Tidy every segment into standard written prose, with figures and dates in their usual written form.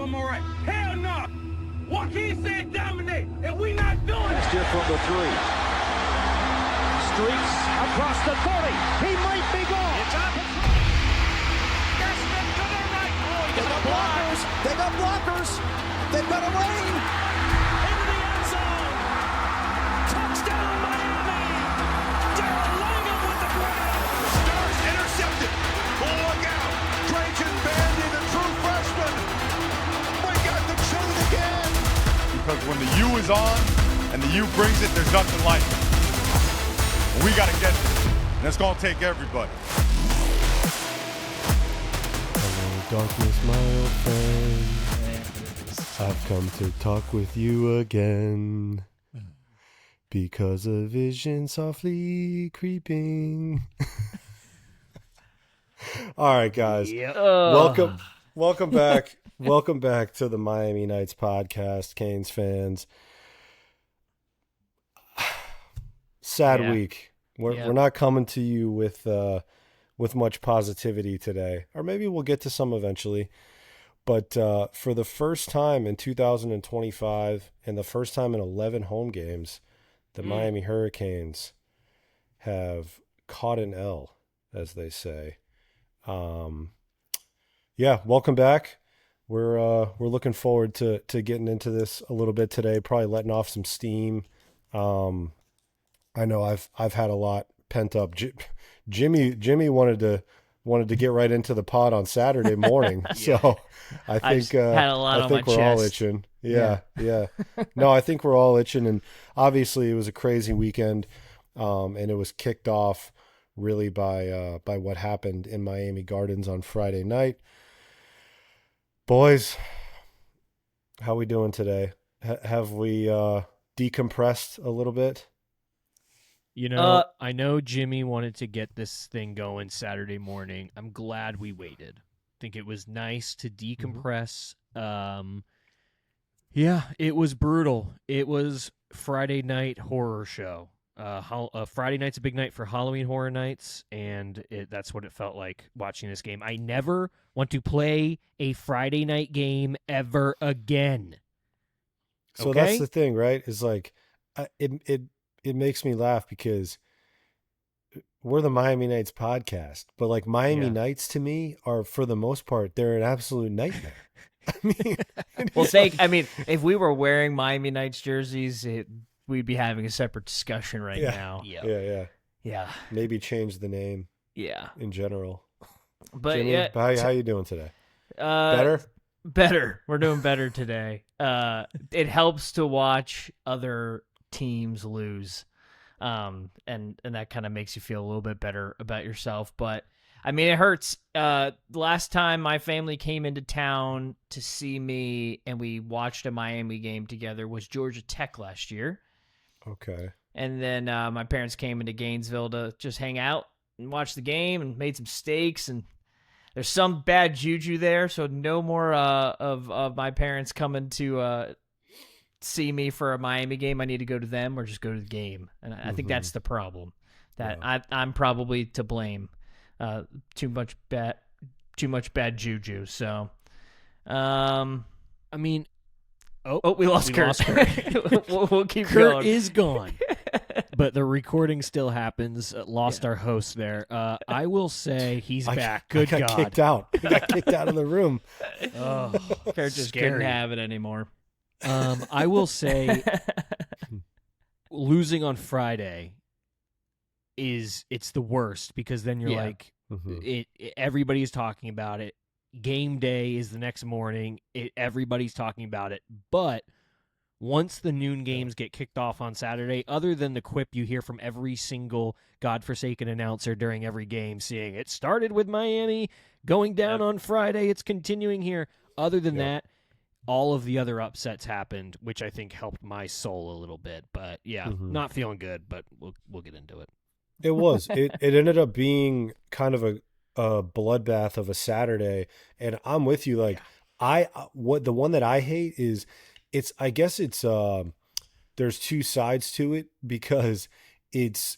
I'm all right. Hell no. Joaquin said dominate, and we not doing it. Here from the 3. Streaks across the 30. He might be gone. It's up. Gaston to the right. Oh, They got blockers. They got blockers. They've got a lane. Into the end zone. Touchdown, Miami. Darrell Langham with the grab. Stars intercepted. Oh, look out. Trajan Bandy, the true freshman. We got the truth again. Because when the U is on and the U brings it, there's nothing like it. We got to get this. And it's going to take everybody. Hello, darkness, my old friend. I've come to talk with you again. Because a vision softly creeping. All right, guys. Yep. Welcome back. Welcome back to the Miami Knights podcast, Canes fans. Sad week. We're not coming to you with much positivity today, or maybe we'll get to some eventually. But for the first time in 2025 and the first time in 11 home games, the Miami Hurricanes have caught an L, as they say. Welcome back. We're looking forward to getting into this a little bit today. Probably letting off some steam. I know I've had a lot pent up. Jimmy wanted to get right into the pod on Saturday morning, so I think had a lot I on think my we're all chest. itching. Yeah. No, I think we're all itching, and obviously it was a crazy weekend, and it was kicked off really by what happened in Miami Gardens on Friday night. Boys, how we doing today? Have we decompressed a little bit? You know, I know Jimmy wanted to get this thing going Saturday morning. I'm glad we waited. I think it was nice to decompress. It was brutal. It was Friday night horror show. Friday night's a big night for Halloween Horror Nights, and that's what it felt like watching this game. I never want to play a Friday night game ever again. So okay? That's the thing, right? Is like it makes me laugh because we're the Miami Knights podcast, but like Miami Knights to me are, for the most part, they're an absolute nightmare. I mean, if we were wearing Miami Knights jerseys, we'd be having a separate discussion now. Yeah. Maybe change the name. Yeah. In general. But Jimmy, how you doing today? Better. We're doing better today. It helps to watch other teams lose, and that kind of makes you feel a little bit better about yourself. But I mean, it hurts. Last time my family came into town to see me and we watched a Miami game together was Georgia Tech last year. Okay. And then my parents came into Gainesville to just hang out and watch the game and made some steaks, and there's some bad juju there, so no more of my parents coming to see me for a Miami game. I need to go to them or just go to the game, and I think that's the problem. I'm probably to blame. Too much bad juju. So, I mean, we lost Kurt. we'll keep Kurt going. is gone, but the recording still happens. Lost our host there. I will say he's back. Good I God. got kicked out. I got kicked out of the room. Oh, Kurt just couldn't have it anymore. I will say losing on Friday it's the worst, because then you're like, everybody's talking about it. Game day is the next morning. Everybody's talking about it. But once the noon games get kicked off on Saturday, other than the quip you hear from every single godforsaken announcer during every game, seeing it started with Miami, going down on Friday, it's continuing here. Other than that, all of the other upsets happened, which I think helped my soul a little bit. But not feeling good, but we'll get into it. It was. It ended up being kind of a bloodbath of a Saturday, and I'm with you. Like the one that I hate is I guess there's two sides to it, because it's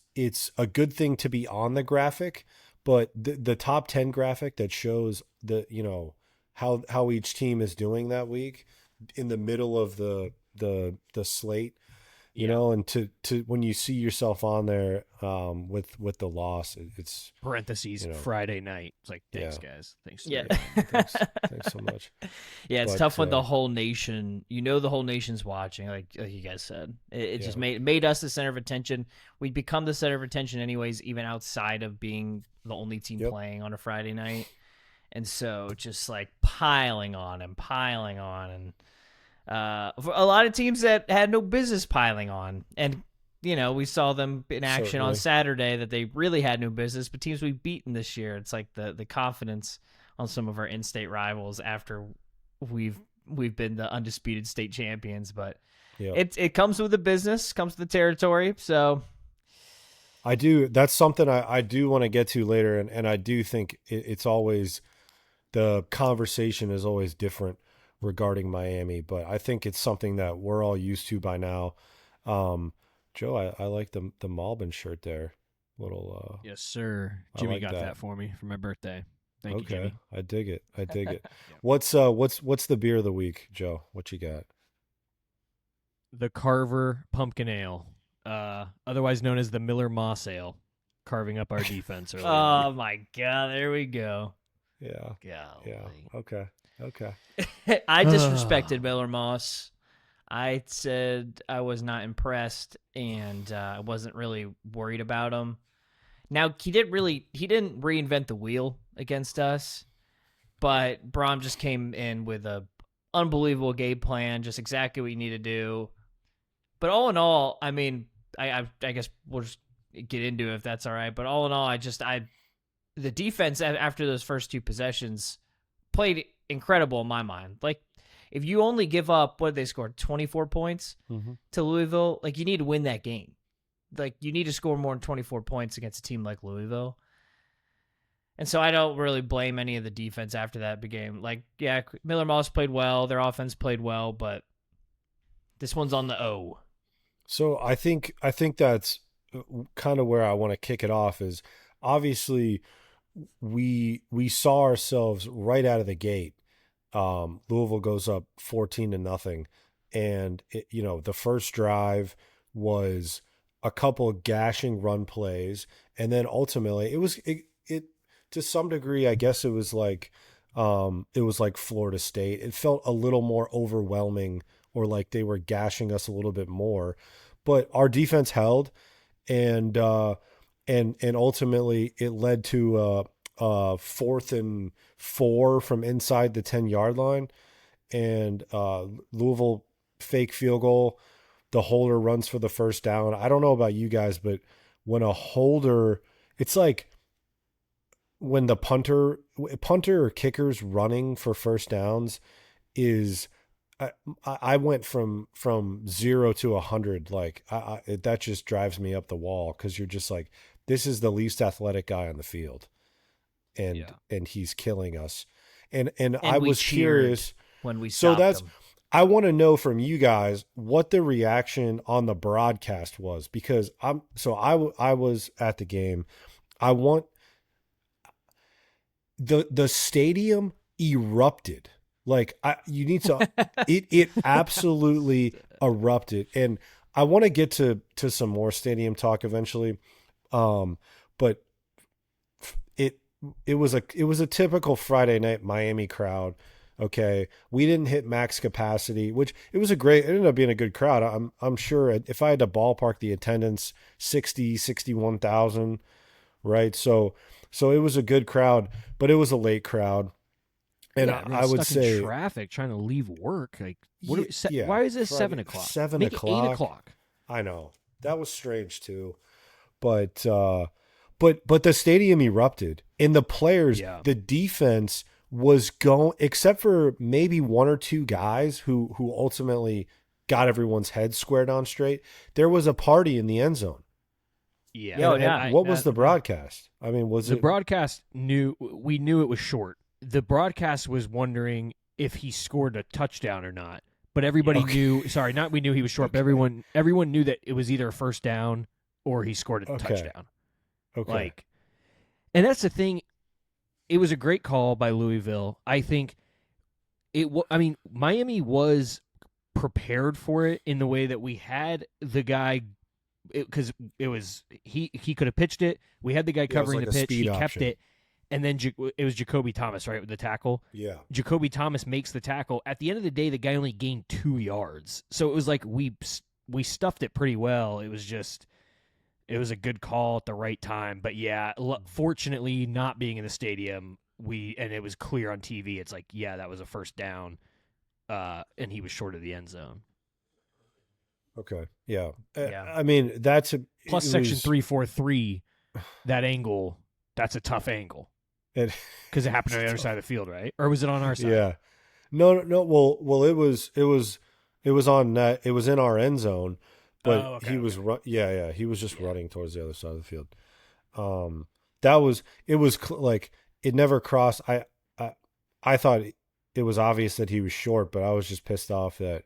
a good thing to be on the graphic, but the top 10 graphic that shows how each team is doing that week in the middle of the slate, you know, and to when you see yourself on there with the loss, it's parentheses Friday night. It's like, thanks guys, thanks. Thanks so much. Yeah, it's tough when the whole nation, the whole nation's watching, like you guys said. It just made us the center of attention. We become the center of attention anyways, even outside of being the only team playing on a Friday night. And so just like piling on, and for a lot of teams that had no business piling on. And, we saw them in action on Saturday that they really had no business, but teams we've beaten this year, it's like the confidence on some of our in-state rivals after we've been the undisputed state champions. But it comes with the business, comes with the territory. So that's something I do want to get to later. And I do think it's always, the conversation is always different regarding Miami, but I think it's something that we're all used to by now. Joe, I like the Malbin shirt there. Little yes, sir. Jimmy got that for me for my birthday. Thank you, Jimmy. I dig it. What's the beer of the week, Joe? What you got? The Carver Pumpkin Ale, otherwise known as the Miller Moss Ale, carving up our defense earlier. Oh my God, there we go. Yeah. Golly. Yeah. Okay. I disrespected Miller Moss. I said I was not impressed, and I wasn't really worried about him. Now, he didn't reinvent the wheel against us, but Braum just came in with a unbelievable game plan, just exactly what you need to do. But all in all, I mean, I guess we'll just get into it if that's all right. But all in all, the defense after those first two possessions played incredible in my mind. Like, if you only give up, what did they score, 24 points to Louisville? Like, you need to win that game. Like, you need to score more than 24 points against a team like Louisville. And so I don't really blame any of the defense after that game. Like, yeah, Miller Moss played well, their offense played well, but this one's on the O. So I think that's kind of where I want to kick it off is, obviously we saw ourselves right out of the gate. Louisville goes up 14-0, and the first drive was a couple of gashing run plays, and then ultimately it to some degree, I guess it was like Florida State. It felt a little more overwhelming, or like they were gashing us a little bit more, but our defense held, and ultimately it led to 4th and 4 from inside the 10-yard line, and Louisville fake field goal. The holder runs for the first down. I don't know about you guys, but when a holder, it's like when the punter or kicker's running for first downs is. I went from 0 to 100. Like that just drives me up the wall, because you're just like, this is the least athletic guy on the field, and he's killing us. And I was curious when we stopped him. I want to know from you guys what the reaction on the broadcast was, because I was at the game. I want the stadium erupted. Like you need to, it absolutely erupted. And I want to get to some more stadium talk eventually. But it was a typical Friday night Miami crowd. Okay. We didn't hit max capacity, which it ended up being a good crowd. I'm sure if I had to ballpark the attendance, 61,000, right? So it was a good crowd, but it was a late crowd. And I would say traffic trying to leave work. Like, why is it Friday, 7 o'clock? 7 Make o'clock. It 8 o'clock. I know that was strange too, but the stadium erupted, and the players, the defense was going, except for maybe one or two guys who ultimately got everyone's head squared on straight. There was a party in the end zone. Yeah. What was the broadcast? I mean, the broadcast we knew it was short. The broadcast was wondering if he scored a touchdown or not, but everybody knew. Sorry, not we knew he was short, but everyone knew that it was either a first down or he scored a touchdown. Okay, and that's the thing. It was a great call by Louisville. I think I mean, Miami was prepared for it in the way that we had the guy, because he could have pitched it. We had the guy covering the pitch. He kept it. And then it was Jacoby Thomas, right, with the tackle? Yeah. Jacoby Thomas makes the tackle. At the end of the day, the guy only gained 2 yards. So it was like we stuffed it pretty well. It was a good call at the right time. But, yeah, fortunately, not being in the stadium, and it was clear on TV, it's like, yeah, that was a first down, and he was short of the end zone. Okay, yeah. Yeah. I mean, Plus Section 343, that angle, that's a tough angle. Because it happened on the other side of the field, right? Or was it on our side? Yeah. No. Well, it was on that. It was in our end zone, but he was he was just running towards the other side of the field. Like it never crossed. I thought it was obvious that he was short, but I was just pissed off that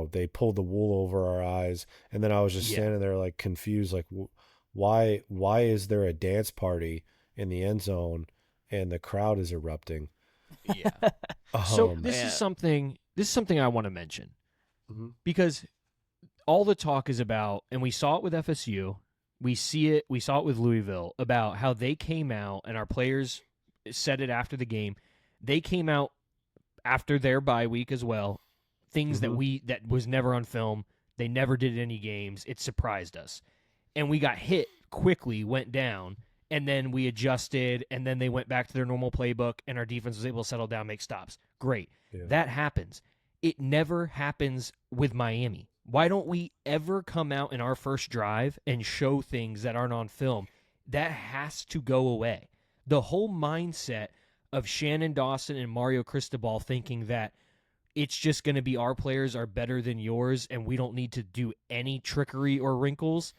they pulled the wool over our eyes, and then I was just standing there like confused, like why is there a dance party in the end zone and the crowd is erupting? Yeah. So this is something I want to mention, because all the talk is about, and we saw it with FSU, we saw it with Louisville, about how they came out, and our players said it after the game. They came out after their bye week as well. Things that was never on film. They never did any games. It surprised us. And we got hit quickly, went down, and then we adjusted, and then they went back to their normal playbook, and our defense was able to settle down, make stops. Great. Yeah. That happens. It never happens with Miami. Why don't we ever come out in our first drive and show things that aren't on film? That has to go away. The whole mindset of Shannon Dawson and Mario Cristobal thinking that it's just going to be our players are better than yours and we don't need to do any trickery or wrinkles.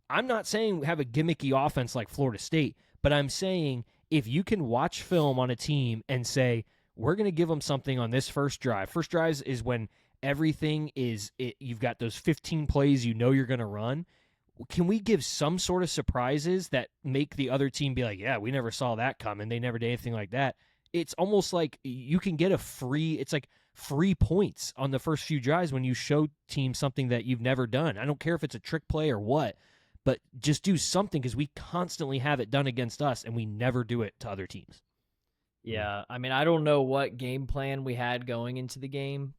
I'm not saying have a gimmicky offense like Florida State, but I'm saying if you can watch film on a team and say, we're going to give them something on this first drive. First drives is when everything you've got those 15 plays you're going to run. Can we give some sort of surprises that make the other team be like, yeah, we never saw that coming. They never did anything like that. It's almost like you can get it's like free points on the first few drives when you show teams something that you've never done. I don't care if it's a trick play or what, but just do something, because we constantly have it done against us and we never do it to other teams. Yeah, I mean, I don't know what game plan we had going into the game,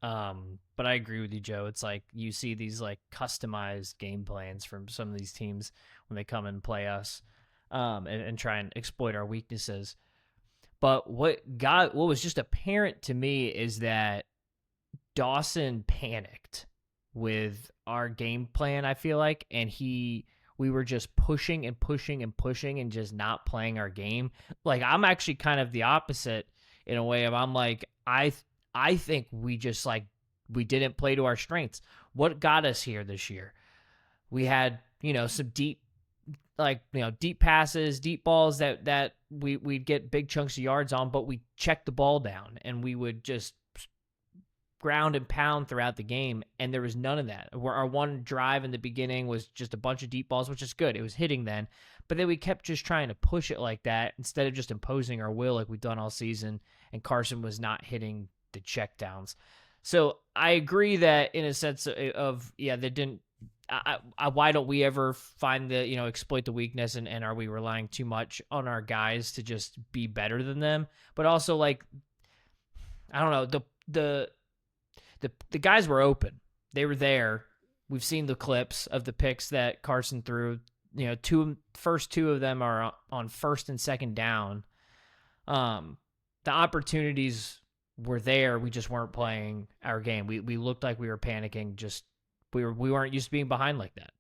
but I agree with you, Joe. It's like you see these like customized game plans from some of these teams when they come and play us, and try and exploit our weaknesses. But what was just apparent to me is that Dawson panicked with our game plan, I feel like, and we were just pushing and pushing and pushing and just not playing our game. Like, I'm actually kind of the opposite in a way of, I'm like, I think we just like, we didn't play to our strengths. What got us here this year? We had, some deep passes, deep balls that we'd get big chunks of yards on, but we checked the ball down and we would just ground and pound throughout the game, and there was none of that. Our one drive in the beginning was just a bunch of deep balls, which is good. It was hitting then, but then we kept just trying to push it like that instead of just imposing our will like we've done all season, and Carson was not hitting the checkdowns. So I agree that in a sense of they didn't. Why don't we ever find exploit the weakness, and are we relying too much on our guys to just be better than them? But also, like, I don't know, the guys were open. They were there. We've seen the clips of the picks that Carson threw. First two of them are on first and second down. The opportunities were there. We just weren't playing our game. We looked like we were panicking. Just we weren't used to being behind like that.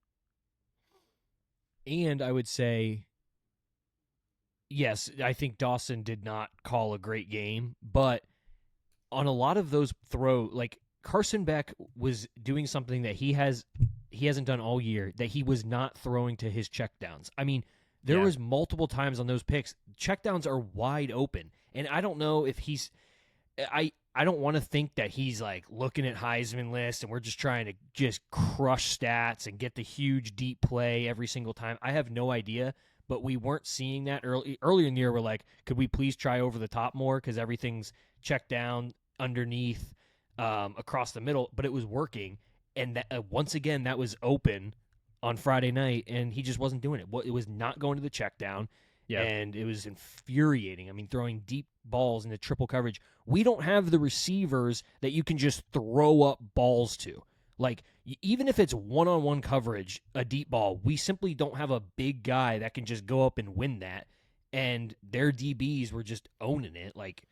And I would say, yes, I think Dawson did not call a great game, but on a lot of those like Carson Beck was doing something that he hasn't done all year, that he was not throwing to his checkdowns. I mean, there was multiple times on those picks, checkdowns are wide open. And I don't know if I don't want to think that he's like looking at Heisman list and we're just trying to just crush stats and get the huge deep play every single time. I have no idea, but we weren't seeing that earlier in the year. We're like, could we please try over the top more because everything's checked down underneath, across the middle, but it was working. And that, once again, that was open on Friday night, and he just wasn't doing it. It was not going to the check down. Yeah. And it was infuriating. I mean, throwing deep balls into triple coverage. We don't have the receivers that you can just throw up balls to. Like, even if it's one-on-one coverage, a deep ball, we simply don't have a big guy that can just go up and win that. And their DBs were just owning it. Like,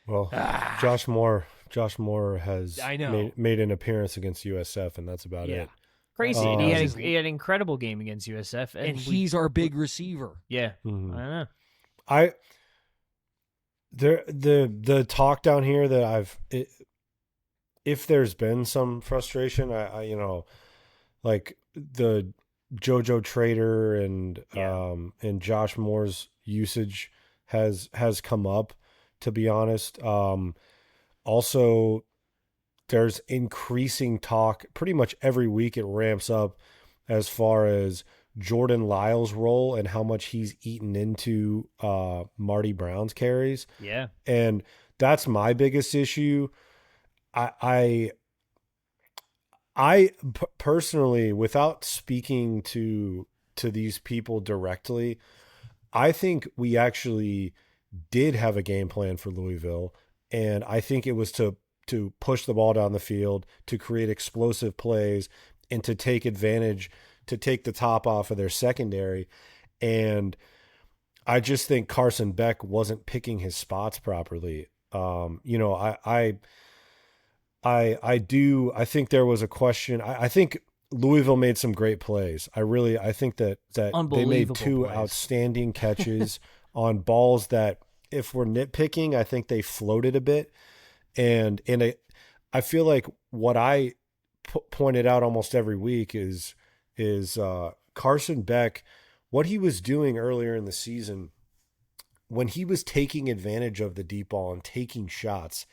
well, Josh Moore has made an appearance against USF, and that's about it. Crazy. And he had an incredible game against USF. And he's our big receiver. Yeah. Mm-hmm. I don't know. The talk down here that if there's been some frustration, I like the JoJo Trader and Josh Moore's usage has come up, to be honest. Also, there's increasing talk pretty much every week. It ramps up as far as Jordan Lyles' role and how much he's eaten into Marty Brown's carries. Yeah. And that's my biggest issue. I personally, without speaking to these people directly, I think we actually did have a game plan for Louisville, and I think it was to push the ball down the field, to create explosive plays, and to take advantage, to take the top off of their secondary. And I just think Carson Beck wasn't picking his spots properly. I think there was a question. I think Louisville made some great plays. I think that they made two outstanding catches on balls that, if we're nitpicking, I think they floated a bit. And I feel like what I pointed out almost every week is Carson Beck, what he was doing earlier in the season when he was taking advantage of the deep ball and taking shots.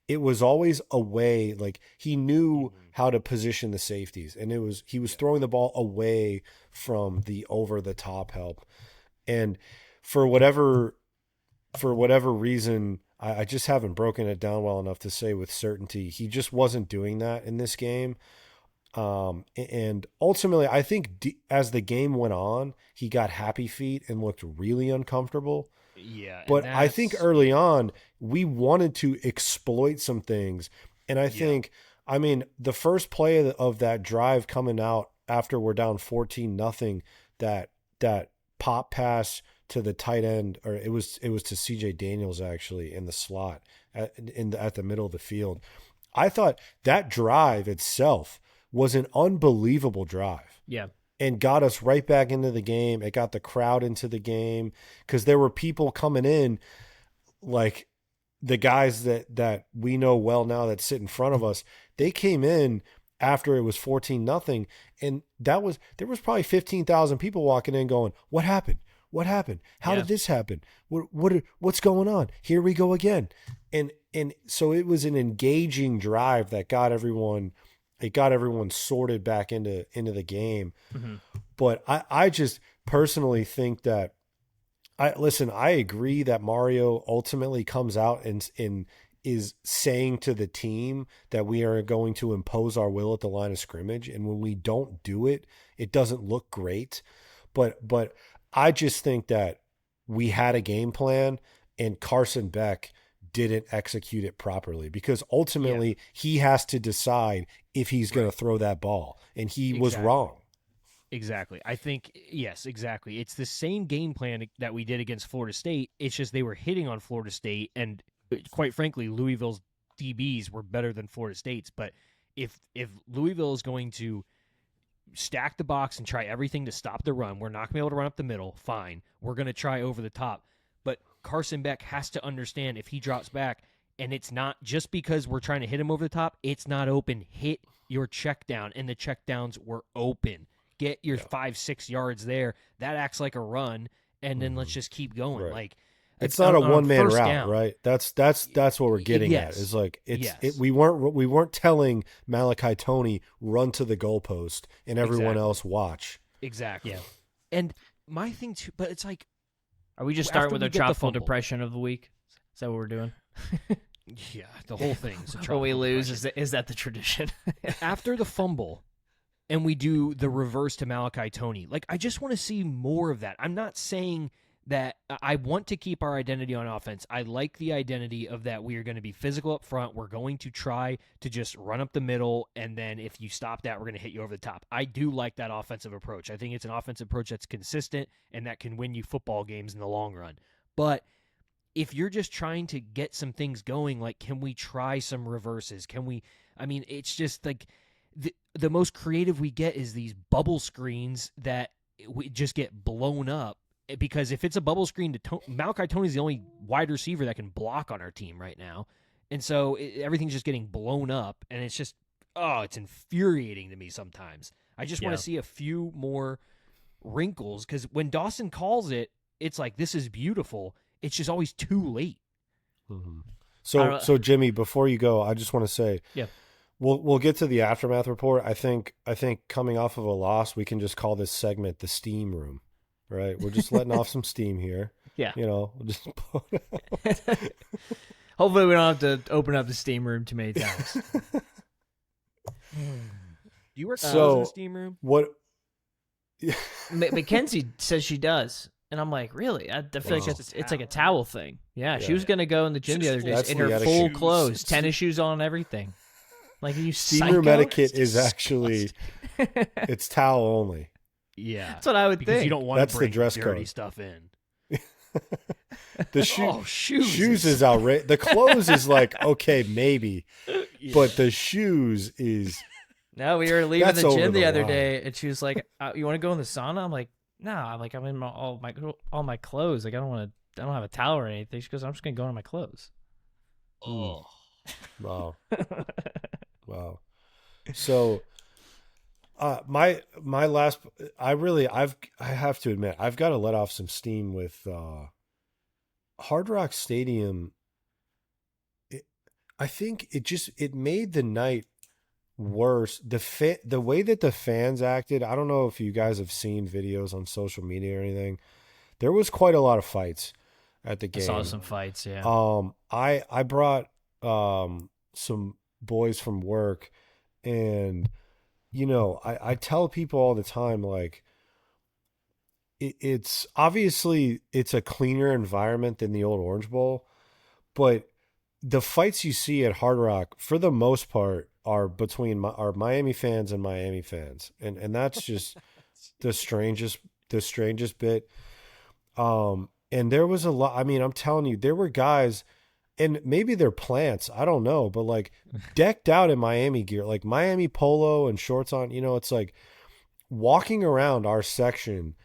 It was always away, like he knew how to position the safeties, and he was throwing the ball away from the over the top help. And for whatever reason, I just haven't broken it down well enough to say with certainty. He just wasn't doing that in this game. And ultimately, I think as the game went on, he got happy feet and looked really uncomfortable. Yeah. But I think early on, we wanted to exploit some things. And I think, the first play of that drive coming out after we're down 14-0, that pop pass to the tight end, or it was to CJ Daniels actually in the slot at the middle of the field. I thought that drive itself was an unbelievable drive. Yeah. And got us right back into the game. It got the crowd into the game because there were people coming in, like the guys that we know well now that sit in front of us. They came in after it was 14-0, and there was probably 15,000 people walking in going, "What happened? What happened? How did this happen? What's going on? Here we go again." And so it was an engaging drive that got everyone. It got everyone sorted back into the game. Mm-hmm. But I just personally think that I agree that Mario ultimately comes out and is saying to the team that we are going to impose our will at the line of scrimmage. And when we don't do it, it doesn't look great. But I just think that we had a game plan and Carson Beck didn't execute it properly, because ultimately he has to decide if he's going to throw that ball, and he was wrong. Exactly. I think, yes, exactly. It's the same game plan that we did against Florida State. It's just they were hitting on Florida State, and quite frankly, Louisville's DBs were better than Florida State's. But if Louisville is going to stack the box and try everything to stop the run, we're not going to be able to run up the middle, fine. We're going to try over the top. But Carson Beck has to understand, if he drops back, and it's not just because we're trying to hit him over the top, it's not open. Hit your check down, and the check downs were open. Get your 5-6 yards there. That acts like a run, and then let's just keep going. Right. Like, it's not a one-man route, down. right? That's what we're getting at. Is like we weren't telling Malachi Toney run to the goalpost and everyone else watch. Exactly. Yeah. And my thing too, but it's like, are we just starting with a get the tropical fumble. depression of the week? Is that what we're doing? Yeah, the whole thing. When we lose, is that the tradition? After the fumble, and we do the reverse to Malachi Toney. Like, I just want to see more of that. I'm not saying that I want to keep our identity on offense. I like the identity of that we are going to be physical up front. We're going to try to just run up the middle, and then if you stop that, we're going to hit you over the top. I do like that offensive approach. I think it's an offensive approach that's consistent and that can win you football games in the long run. But if you're just trying to get some things going, like, can we try some reverses? It's just like the most creative we get is these bubble screens that we just get blown up. Because if it's a bubble screen to Malachi Toney's the only wide receiver that can block on our team right now. And so everything's just getting blown up, and it's just, it's infuriating to me sometimes. I just want to see a few more wrinkles, because when Dawson calls it, it's like, this is beautiful. It's just always too late. Mm-hmm. So Jimmy, before you go, I just want to say, we'll get to the aftermath report. I think coming off of a loss, we can just call this segment the steam room, right? We're just letting off some steam here. Yeah, we'll just. Hopefully, we don't have to open up the steam room too many times. Do you work in the steam room? What? Mackenzie says she does. And I'm like, really? I feel like it's like a towel thing. Yeah, she was going to go in the gym the other day in her full clothes, tennis shoes on and everything. Like, you steam room etiquette is actually, it's towel only. Yeah. That's what I would think. You don't want to bring the dress dirty code. Stuff in. The shoes is outrageous. The clothes is like, okay, maybe. Yeah. But the shoes is. No, we were leaving the gym the other day, and she was like, you want to go in the sauna? I'm like, no, I'm in all my clothes. Like, I don't have a towel or anything. She goes, I'm just gonna go in my clothes. Oh, wow, wow. So, my last, I have to admit, I've got to let off some steam with Hard Rock Stadium. I think it made the night worse. The way that the fans acted, I don't know if you guys have seen videos on social media or anything. There was quite a lot of fights at the game. I saw some fights, yeah. I brought some boys from work, and I tell people all the time, like, it's obviously it's a cleaner environment than the old Orange Bowl, but the fights you see at Hard Rock, for the most part, are between our Miami fans and Miami fans, and that's just the strangest bit. And there was a lot. I mean, I'm telling you, there were guys, and maybe they're plants, I don't know, but like decked out in Miami gear, like Miami polo and shorts on. It's like walking around our section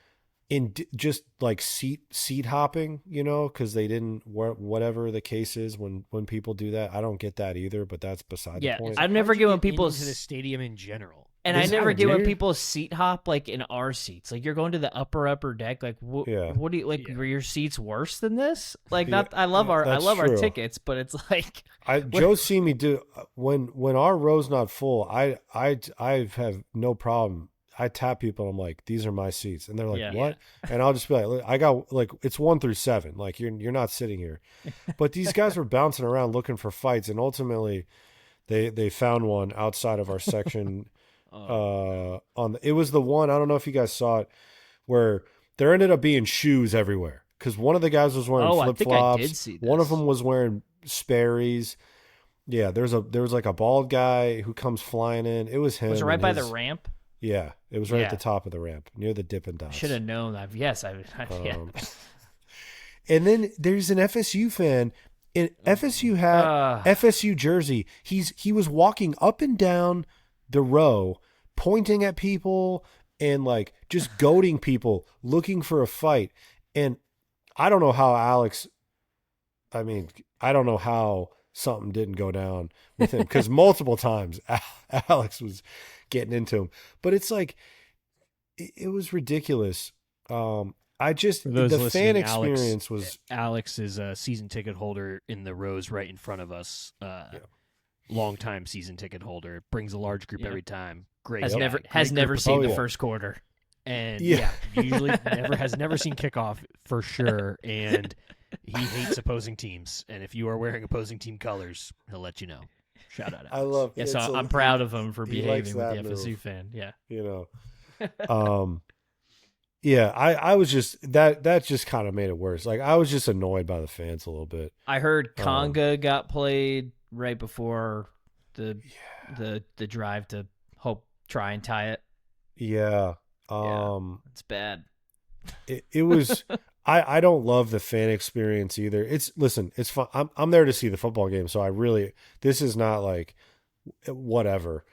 in just like seat hopping, because they didn't, whatever the case is when people do that. I don't get that either, but that's beside the point. I've never given people into the stadium in general. And I never get when people seat hop, like, in our seats. Like, you're going to the upper deck. Like, what do you like? Were your seats worse than this? Like, I love our tickets, but it's like Joe see me do when our row's not full. I have no problem. I tap people. And I'm like, these are my seats, and they're like, what? And I'll just be like, I got, like, it's 1 through 7. Like, you're not sitting here. But these guys were bouncing around looking for fights, and ultimately, they found one outside of our section. It was the one, I don't know if you guys saw it, where there ended up being shoes everywhere, because one of the guys was wearing flip-flops. I did see this. One of them was wearing Sperry's. Yeah, there was like a bald guy who comes flying in. It was him. Was it right by the ramp? Yeah, it was right at the top of the ramp near the Dippin' Dots. Should have known that. Yes, yeah. And then there's an FSU fan. In FSU hat, FSU jersey. He was walking up and down the row, pointing at people and like just goading people, looking for a fight. And I don't know how I don't know how something didn't go down with him, because multiple times Alex was getting into him. But it's like, it was ridiculous. The fan experience was. Alex is a season ticket holder in the rows right in front of us. Long-time season ticket holder, brings a large group every time. Great. Has never seen the first quarter. And usually has never seen kickoff for sure. And he hates opposing teams. And if you are wearing opposing team colors, he'll let you know. Shout out. I love. Yeah, so I'm proud of him for behaving with the FSU move, fan. Yeah, I was just that just kind of made it worse. Like I was just annoyed by the fans a little bit. I heard Conga got played right before the drive to try and tie it. Yeah. It's bad. It was. I don't love the fan experience either. It's fun. I'm there to see the football game, so this is not like whatever.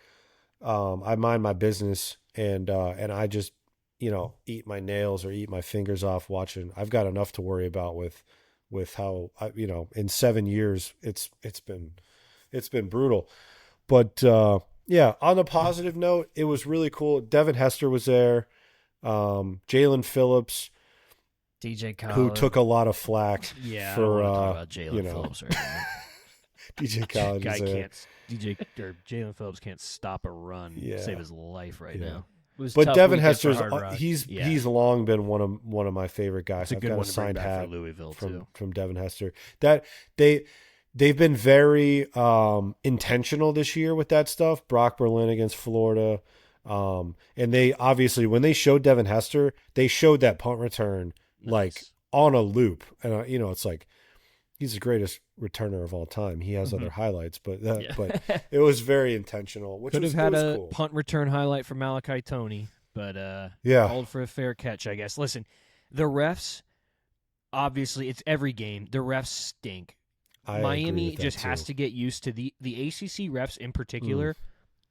I mind my business and I just eat my nails or eat my fingers off watching. I've got enough to worry about with how in 7 years it's been brutal. But on a positive note, it was really cool. Devin Hester was there. Jalen Phillips. DJ Khaled. Who took a lot of flack for I don't want to talk about Jalen Phillips right now. DJ Khaled Jalen Phillips can't stop a run to save his life right now. But Devin Hester's he's long been one of my favorite guys. It's a good one to bring back for Louisville from Devin Hester. That they've been very intentional this year with that stuff. Brock Berlin against Florida. And they obviously, when they showed Devin Hester, they showed that punt return like on a loop. And, it's like, he's the greatest returner of all time. He has other highlights, but it was very intentional. Which could have had a cool. punt return highlight for Malachi Toney, but called for a fair catch, I guess. Listen, the refs, obviously, it's every game. The refs stink. Miami just has to get used to the ACC refs in particular.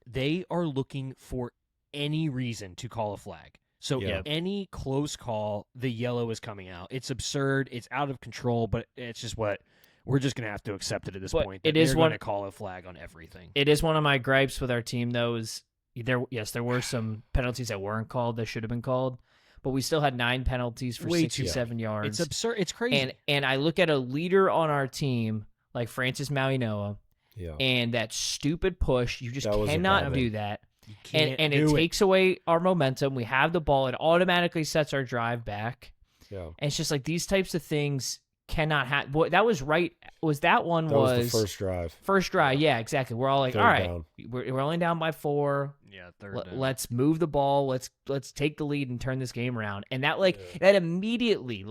They are looking for any reason to call a flag. So any close call, the yellow is coming out. It's absurd. It's out of control, but it's just what we're just going to have to accept it at this point. They're going to call a flag on everything. It is one of my gripes with our team, though, is there were some penalties that weren't called that should have been called, but we still had 9 penalties for 67 yards. It's absurd. It's crazy. And I look at a leader on our team like Francis Mauigoa, and that stupid push. You just cannot do that. And it takes away our momentum. We have the ball. It automatically sets our drive back. Yeah. And it's just like these types of things cannot happen. That was right. Was that one that was the first drive. First drive. Yeah, exactly. We're all like, third all right, down. We're only down by 4. Yeah, third down. Let's move the ball. Let's take the lead and turn this game around. And that that immediately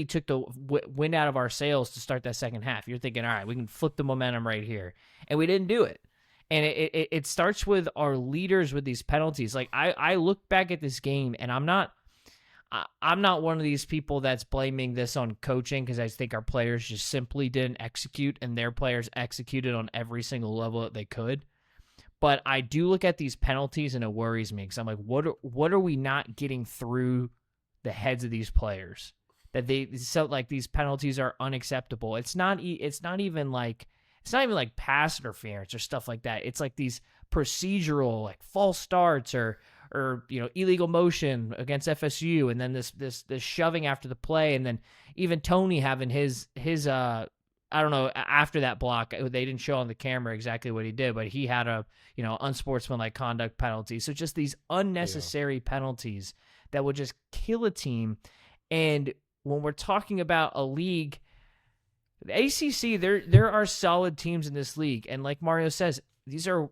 took the wind out of our sails to start that second half. You're thinking, all right, we can flip the momentum right here. And we didn't do it. And it starts with our leaders with these penalties. Like I look back at this game, and I'm not one of these people that's blaming this on coaching, because I think our players just simply didn't execute, and their players executed on every single level that they could. But I do look at these penalties, and it worries me, because I'm like, what are we not getting through the heads of these players that these penalties are unacceptable? It's not even like pass interference or stuff like that. It's like these procedural, like false starts or illegal motion against FSU, and then this shoving after the play, and then even Toney having his I don't know, after that block, they didn't show on the camera exactly what he did, but he had a unsportsmanlike conduct penalty. So just these unnecessary penalties that would just kill a team. And when we're talking about a league, the ACC, there are solid teams in this league, and like Mario says, these are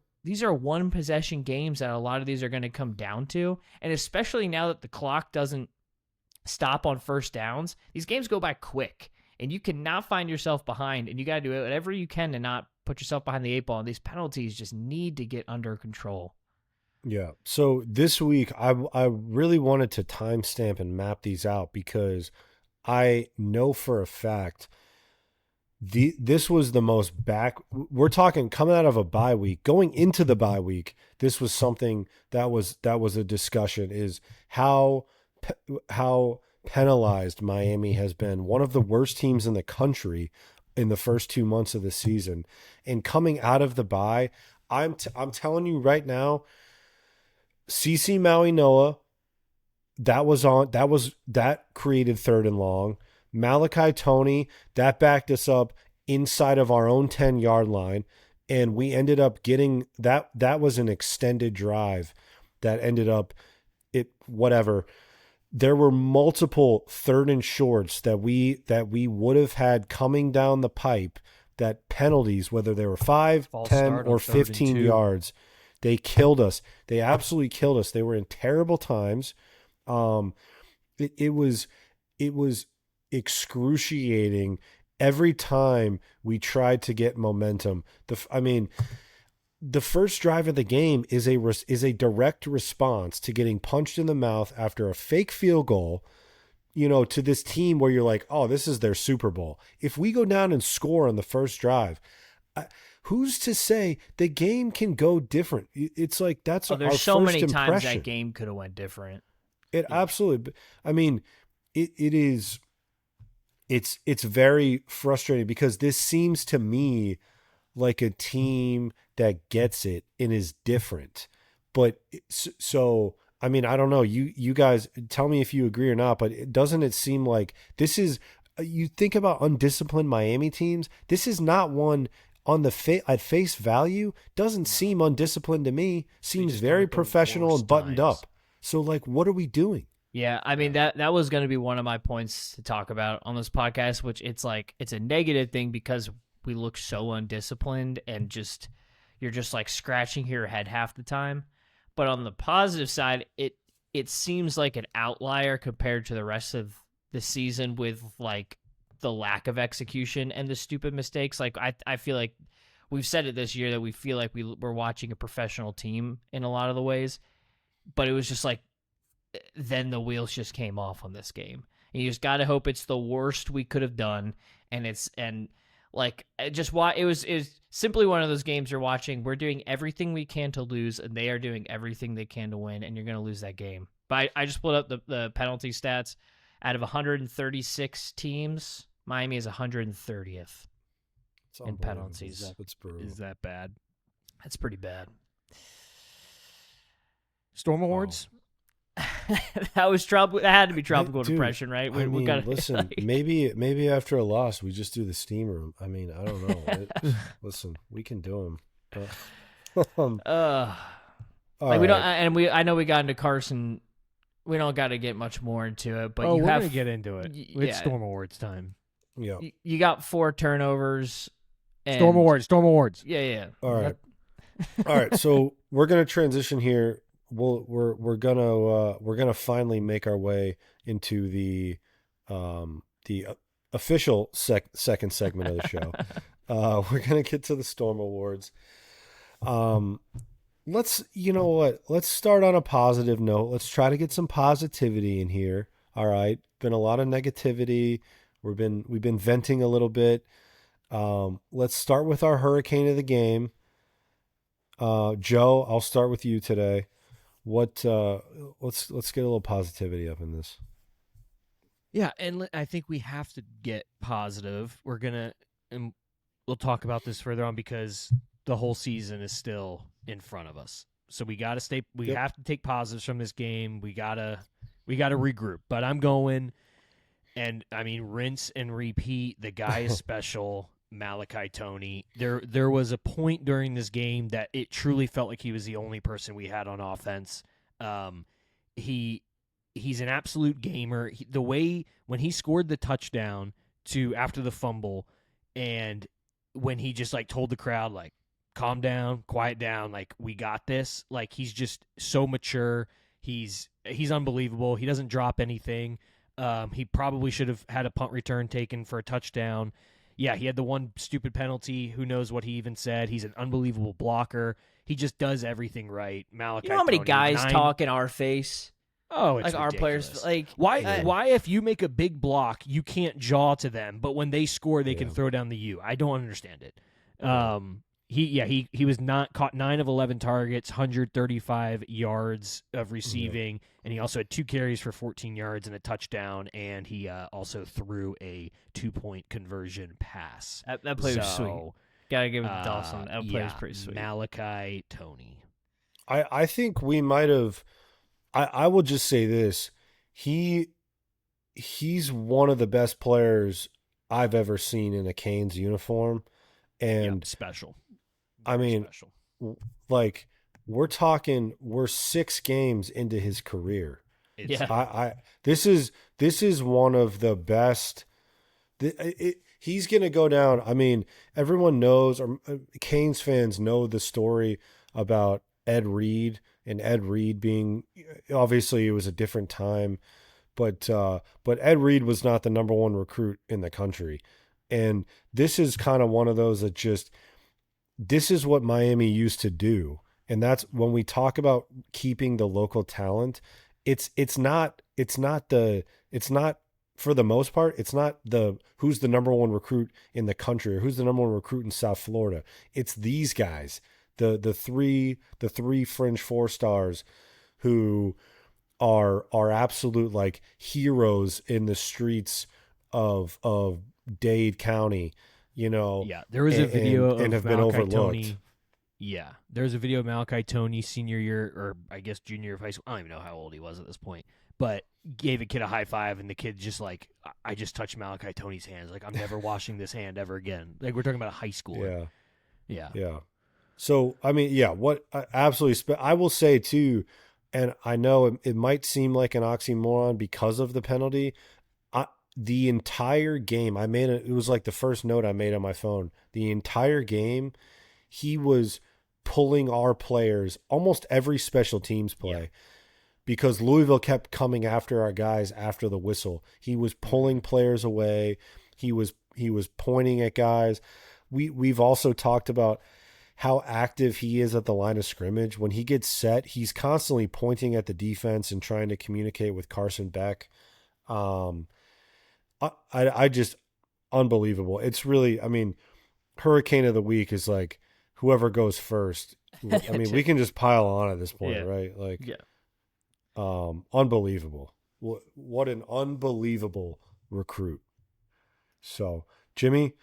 one possession games that a lot of these are going to come down to, and especially now that the clock doesn't stop on first downs, these games go by quick, and you cannot find yourself behind, and you got to do whatever you can to not put yourself behind the 8 ball. And these penalties just need to get under control. Yeah. So this week, I really wanted to timestamp and map these out, because I know for a fact this was the most we're talking coming out of a bye week, going into the bye week. This was something that was a discussion, is how penalized Miami has been, one of the worst teams in the country in the first 2 months of the season. And coming out of the bye, I'm telling you right now, CC Mauigoa, that created 3rd and long. Malachi Toney, that backed us up inside of our own 10-yard line, and we ended up getting that was an extended drive that ended up whatever. There were multiple 3rd and shorts that we would have had coming down the pipe, that penalties, whether they were 5, 10, or 15 yards, they killed us. They absolutely killed us. They were in terrible times. It was excruciating every time we tried to get momentum. The first drive of the game is a direct response to getting punched in the mouth after a fake field goal, to this team where you're like, oh, this is their Super Bowl. If we go down and score on the first drive, who's to say the game can go different? It's like that's there's our so first many impression. times that game could have went different. It absolutely. I mean, it is. It's very frustrating because this seems to me like a team that gets it and is different. But so, I mean, I don't know. You guys tell me if you agree or not, but doesn't it seem like this is, you think about undisciplined Miami teams, this is not one on the at face value, doesn't seem undisciplined to me, seems very professional and buttoned up. So like, what are we doing? Yeah, I mean, that was going to be one of my points to talk about on this podcast, which it's a negative thing because we look so undisciplined and you're just like scratching your head half the time. But on the positive side, it seems like an outlier compared to the rest of the season with like the lack of execution and the stupid mistakes. Like I feel like we've said it this year that we feel like we're watching a professional team in a lot of the ways, but it was just like, then the wheels just came off on this game. And you just got to hope it's the worst we could have done. And it was simply one of those games you're watching. We're doing everything we can to lose, and they are doing everything they can to win, and you're going to lose that game. But I just pulled up the penalty stats. Out of 136 teams, Miami is 130th in penalties. That's brutal. Is that bad? That's pretty bad. Storm Awards? That had to be tropical depression, right? Listen, maybe after a loss we just do the steam room. I mean, I don't know. Listen, we can do them. We don't, and I know we got into Carson. We don't got to get much more into it, but we're gonna get into it. It's Storm Awards time. Yeah, you got 4 turnovers. And, Storm Awards. Yeah. All right. So we're gonna transition here. We're gonna finally make our way into the official second segment of the show. We're gonna get to the Storm Awards. Let's start on a positive note. Let's try to get some positivity in here. All right, been a lot of negativity. We've been venting a little bit. Let's start with our hurricane of the game. Joe, I'll start with you today. Let's get a little positivity up in this. Yeah, and I think we have to get positive. And we'll talk about this further on because the whole season is still in front of us. So we got to stay. We have to take positives from this game. We gotta regroup. But I'm going, and I mean, rinse and repeat. The guy is special. Malachi Toney. There was a point during this game that it truly felt like he was the only person we had on offense. He's an absolute gamer. The way when he scored the touchdown after the fumble, and when he just like told the crowd like, calm down, quiet down, like we got this. Like he's just so mature. He's unbelievable. He doesn't drop anything. He probably should have had a punt return taken for a touchdown. Yeah, he had the one stupid penalty. Who knows what he even said? He's an unbelievable blocker. He just does everything right. Malachi. You know how many Toney, guys talk in our face? Oh, it's like ridiculous. Our players. Like why if you make a big block, you can't jaw to them, but when they score, they can throw down the U. I don't understand it. He was not caught 9 of 11 targets, 135 yards of receiving, and he also had 2 carries for 14 yards and a touchdown, and he also threw a 2-point conversion pass. That play was sweet. Gotta give it to Dawson. That play was pretty sweet. Malachi Toney. I think we might have. I will just say this: he's one of the best players I've ever seen in a Canes uniform, and special. I mean, special. Like we're 6 games into his career. Yeah. This is one of the best. He's going to go down. I mean, everyone knows, or Canes fans know the story about Ed Reed, and Ed Reed being, obviously it was a different time, but Ed Reed was not the number 1 recruit in the country. And this is kind of one of those that just, this is what Miami used to do. And that's when we talk about keeping the local talent, it's not for the most part, it's not who's the number 1 recruit in the country or who's the number 1 recruit in South Florida. It's these guys, the three fringe 4-stars who are absolute like heroes in the streets of Dade County, you know. Yeah, there was a video and of have been Malachi overlooked. Toney. Yeah, there's a video of Malachi Toney senior year, or I guess junior year of high school. I don't even know how old he was at this point, but gave a kid a high five, and the kid just like, I just touched Malachi Toney's hands. Like, I'm never washing this hand ever again. Like, we're talking about a high schooler. Yeah. So, I mean, yeah, what absolutely, I will say too, and I know it might seem like an oxymoron because of the penalty. The entire game, it was like the first note I made on my phone. The entire game, he was pulling our players, almost every special teams play, because Louisville kept coming after our guys after the whistle. He was pulling players away. He was pointing at guys. We've also talked about how active he is at the line of scrimmage. When he gets set, he's constantly pointing at the defense and trying to communicate with Carson Beck. I just, unbelievable. It's really, I mean, Hurricane of the Week is like whoever goes first. I mean, we can just pile on at this point, right? Like, unbelievable. What an unbelievable recruit. So, Jimmy,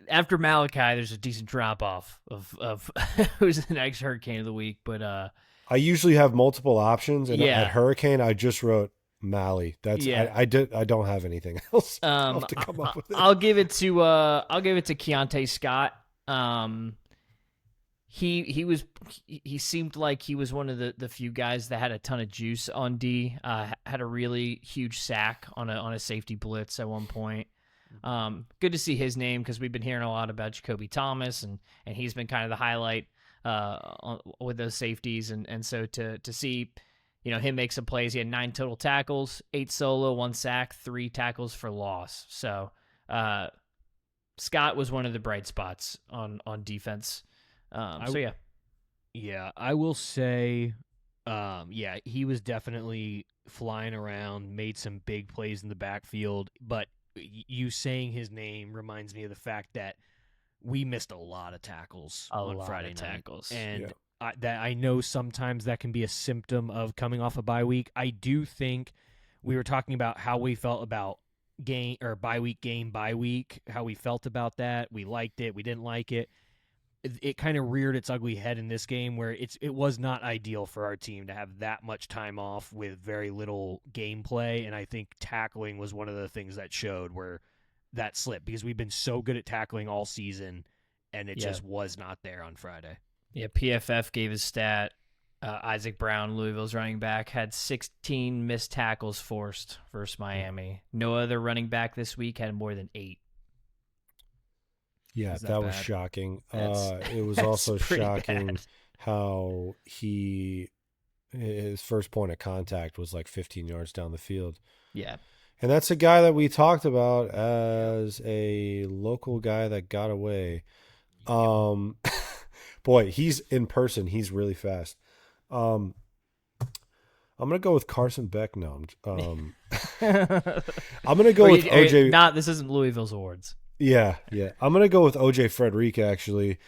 after Malachi, there's a decent drop off of who's the next Hurricane of the Week, but I usually have multiple options, and at Hurricane, I just wrote Mally. That's I don't have anything else to come up with. I'll give it to Keontae Scott. He seemed like he was one of the few guys that had a ton of juice on D. Had a really huge sack on a safety blitz at one point. Good to see his name, because we've been hearing a lot about Jacoby Thomas, and he's been kind of the highlight with those safeties, and so to see, you know, him make some plays. He had 9 total tackles, 8 solo, 1 sack, 3 tackles for loss. So Scott was one of the bright spots on defense. Yeah, I will say, he was definitely flying around, made some big plays in the backfield, but you saying his name reminds me of the fact that we missed a lot of tackles on Friday night. And I know sometimes that can be a symptom of coming off a bye week. I do think we were talking about how we felt about bye week, how we felt about that. We liked it. We didn't like it. It kind of reared its ugly head in this game, where it was not ideal for our team to have that much time off with very little gameplay. And I think tackling was one of the things that showed where that slipped, because we've been so good at tackling all season, and it just was not there on Friday. Yeah, PFF gave his stat. Isaac Brown, Louisville's running back, had 16 missed tackles forced versus Miami. No other running back this week had more than 8. Yeah, that was shocking. It was also shocking how his first point of contact was like 15 yards down the field. Yeah. And that's a guy that we talked about as a local guy that got away. Boy, he's in person. He's really fast. I'm going to go with Carson Beck now. I'm going to go with OJ. This isn't Louisville's awards. Yeah. I'm going to go with OJ Frederick, actually.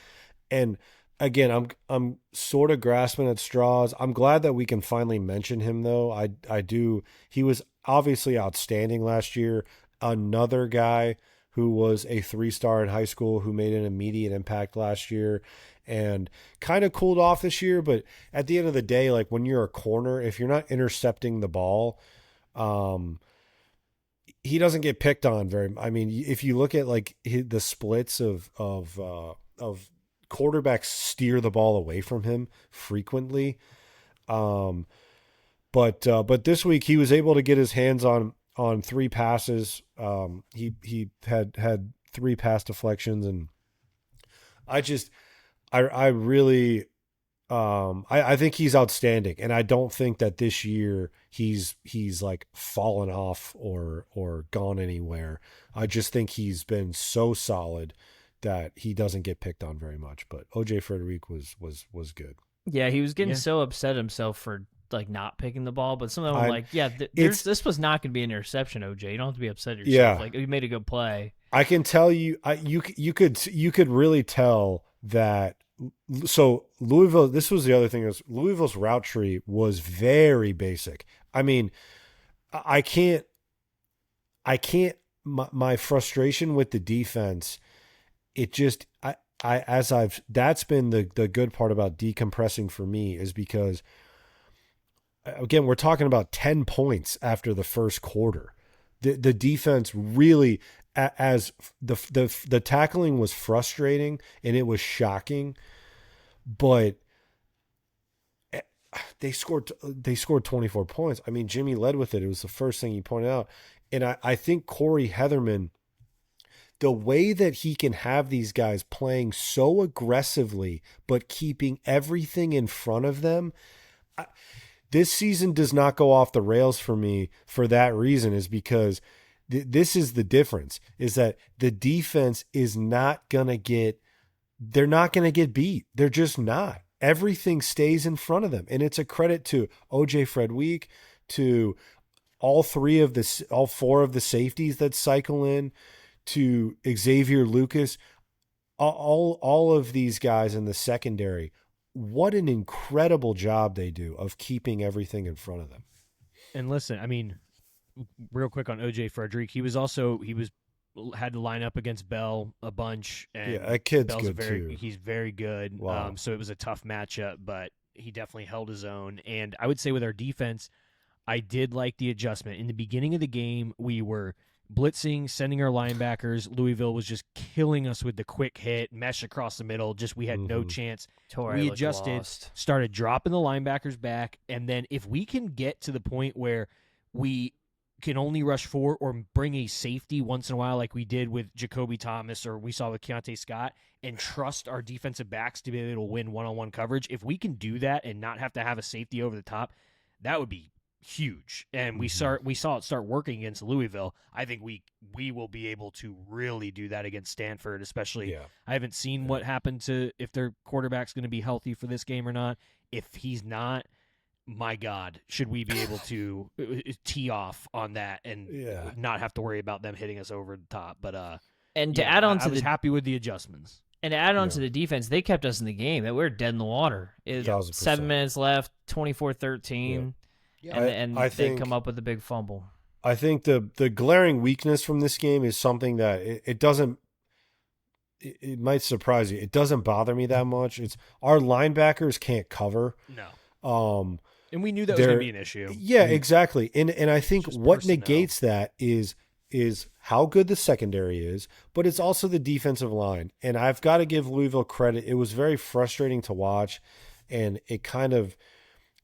And again, I'm sort of grasping at straws. I'm glad that we can finally mention him, though. I do. He was obviously outstanding last year. Another guy who was a 3-star in high school who made an immediate impact last year and kind of cooled off this year. But at the end of the day, like when you're a corner, if you're not intercepting the ball, he doesn't get picked on very. I mean, if you look at like the splits of quarterbacks steer the ball away from him frequently. But this week he was able to get his hands on 3 passes. He had 3 pass deflections, and I really I think he's outstanding, and I don't think that this year he's like fallen off or gone anywhere. I just think he's been so solid that he doesn't get picked on very much. But OJ Frederick was good. Yeah, he was getting so upset himself for like not picking the ball, but some of them were like, this was not going to be an interception, OJ. You don't have to be upset at yourself. Like, you made a good play. I can tell you, you could really tell that. So Louisville, this was the other thing, is Louisville's route tree was very basic. I mean, I can't. My frustration with the defense, that's been the good part about decompressing for me, is because, again, we're talking about 10 points after the first quarter. The defense really, as the tackling was frustrating and it was shocking, but they scored 24 points. I mean, Jimmy led with it. It was the first thing he pointed out. And I think Corey Heatherman, the way that he can have these guys playing so aggressively but keeping everything in front of them, this season does not go off the rails for me for that reason, is because this is the difference, is that the defense is not going to get beat. They're just not. Everything stays in front of them. And it's a credit to OJ Fredweek, to all 4 of the safeties that cycle in, to Xavier Lucas, all of these guys in the secondary. What an incredible job they do of keeping everything in front of them. And listen, I mean, real quick on OJ Frederick, he had to line up against Bell a bunch. And that kid's Bell's good too. He's very good. Wow. So it was a tough matchup, but he definitely held his own. And I would say with our defense, I did like the adjustment. In the beginning of the game, we were blitzing, sending our linebackers. Louisville was just killing us with the quick hit, mesh across the middle. Just we had no chance. We adjusted, started dropping the linebackers back, and then if we can get to the point where we can only rush 4 or bring a safety once in a while, like we did with Jacoby Thomas or we saw with Keontae Scott, and trust our defensive backs to be able to win one-on-one coverage, if we can do that and not have to have a safety over the top, that would be huge. And we saw it start working against Louisville. I think we will be able to really do that against Stanford, especially. I haven't seen what happened to if their quarterback's going to be healthy for this game or not. If he's not, my God, should we be able to tee off on that and not have to worry about them hitting us over the top? But and to add on to I was happy with the adjustments. And to add on to the defense, they kept us in the game. That we were dead in the water. 7 minutes left, 24-13. And they come up with a big fumble. I think the glaring weakness from this game is something that it doesn't. It might surprise you. It doesn't bother me that much. It's our linebackers can't cover. No. And we knew that was going to be an issue. Yeah, exactly. And I think what negates that is how good the secondary is, but it's also the defensive line. And I've got to give Louisville credit. It was very frustrating to watch, and it kind of,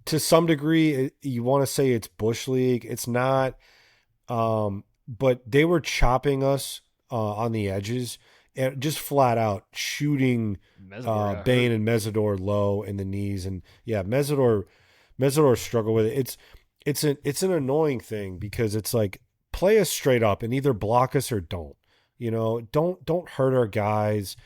to some degree, you want to say it's Bush League. It's not, but they were chopping us on the edges and just flat out shooting Bain and Mesidor low in the knees. And Mesidor struggled with it. It's an annoying thing because it's like, play us straight up and either block us or don't. Don't hurt our guys.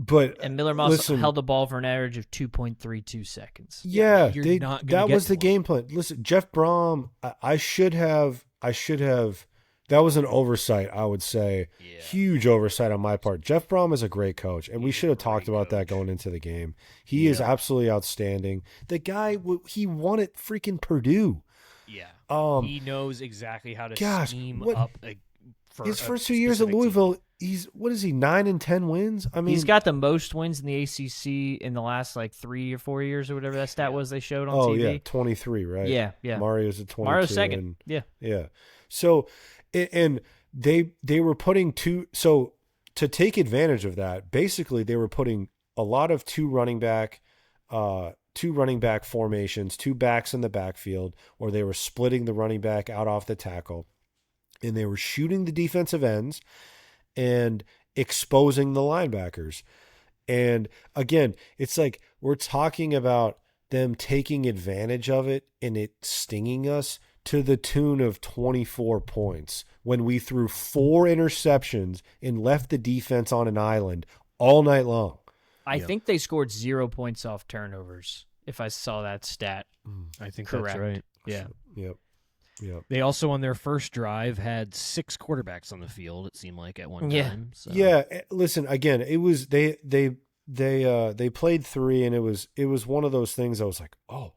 And Miller Moss held the ball for an average of 2.32 seconds. Yeah, that was the game plan. Listen, Jeff Brom, I should have. That was an oversight, I would say. Yeah. Huge oversight on my part. Jeff Brom is a great coach, and we should have talked about that going into the game. He is absolutely outstanding. The guy, he won at freaking Purdue. Yeah. He knows exactly how to scheme up for his first 2 years at Louisville. He's 9-10 wins. I mean, he's got the most wins in the ACC in the last 3 or 4 years or whatever that stat was they showed on TV. Oh yeah, 23, right? Yeah. Mario's at 22. Mario's second. Yeah. So, and they were putting to to take advantage of that, basically they were putting a lot of two running back formations, two backs in the backfield, or they were splitting the running back out off the tackle, and they were shooting the defensive ends and exposing the linebackers. And again, it's like we're talking about them taking advantage of it and it stinging us to the tune of 24 points when we threw 4 interceptions and left the defense on an island all night long. I think they scored 0 points off turnovers, if I saw that stat. I think correct. That's right. Yeah. Yep. They also, on their first drive, had 6 quarterbacks on the field, it seemed like, at one time. So. Yeah. Listen, again, it was they played 3, and it was one of those things I was like, oh,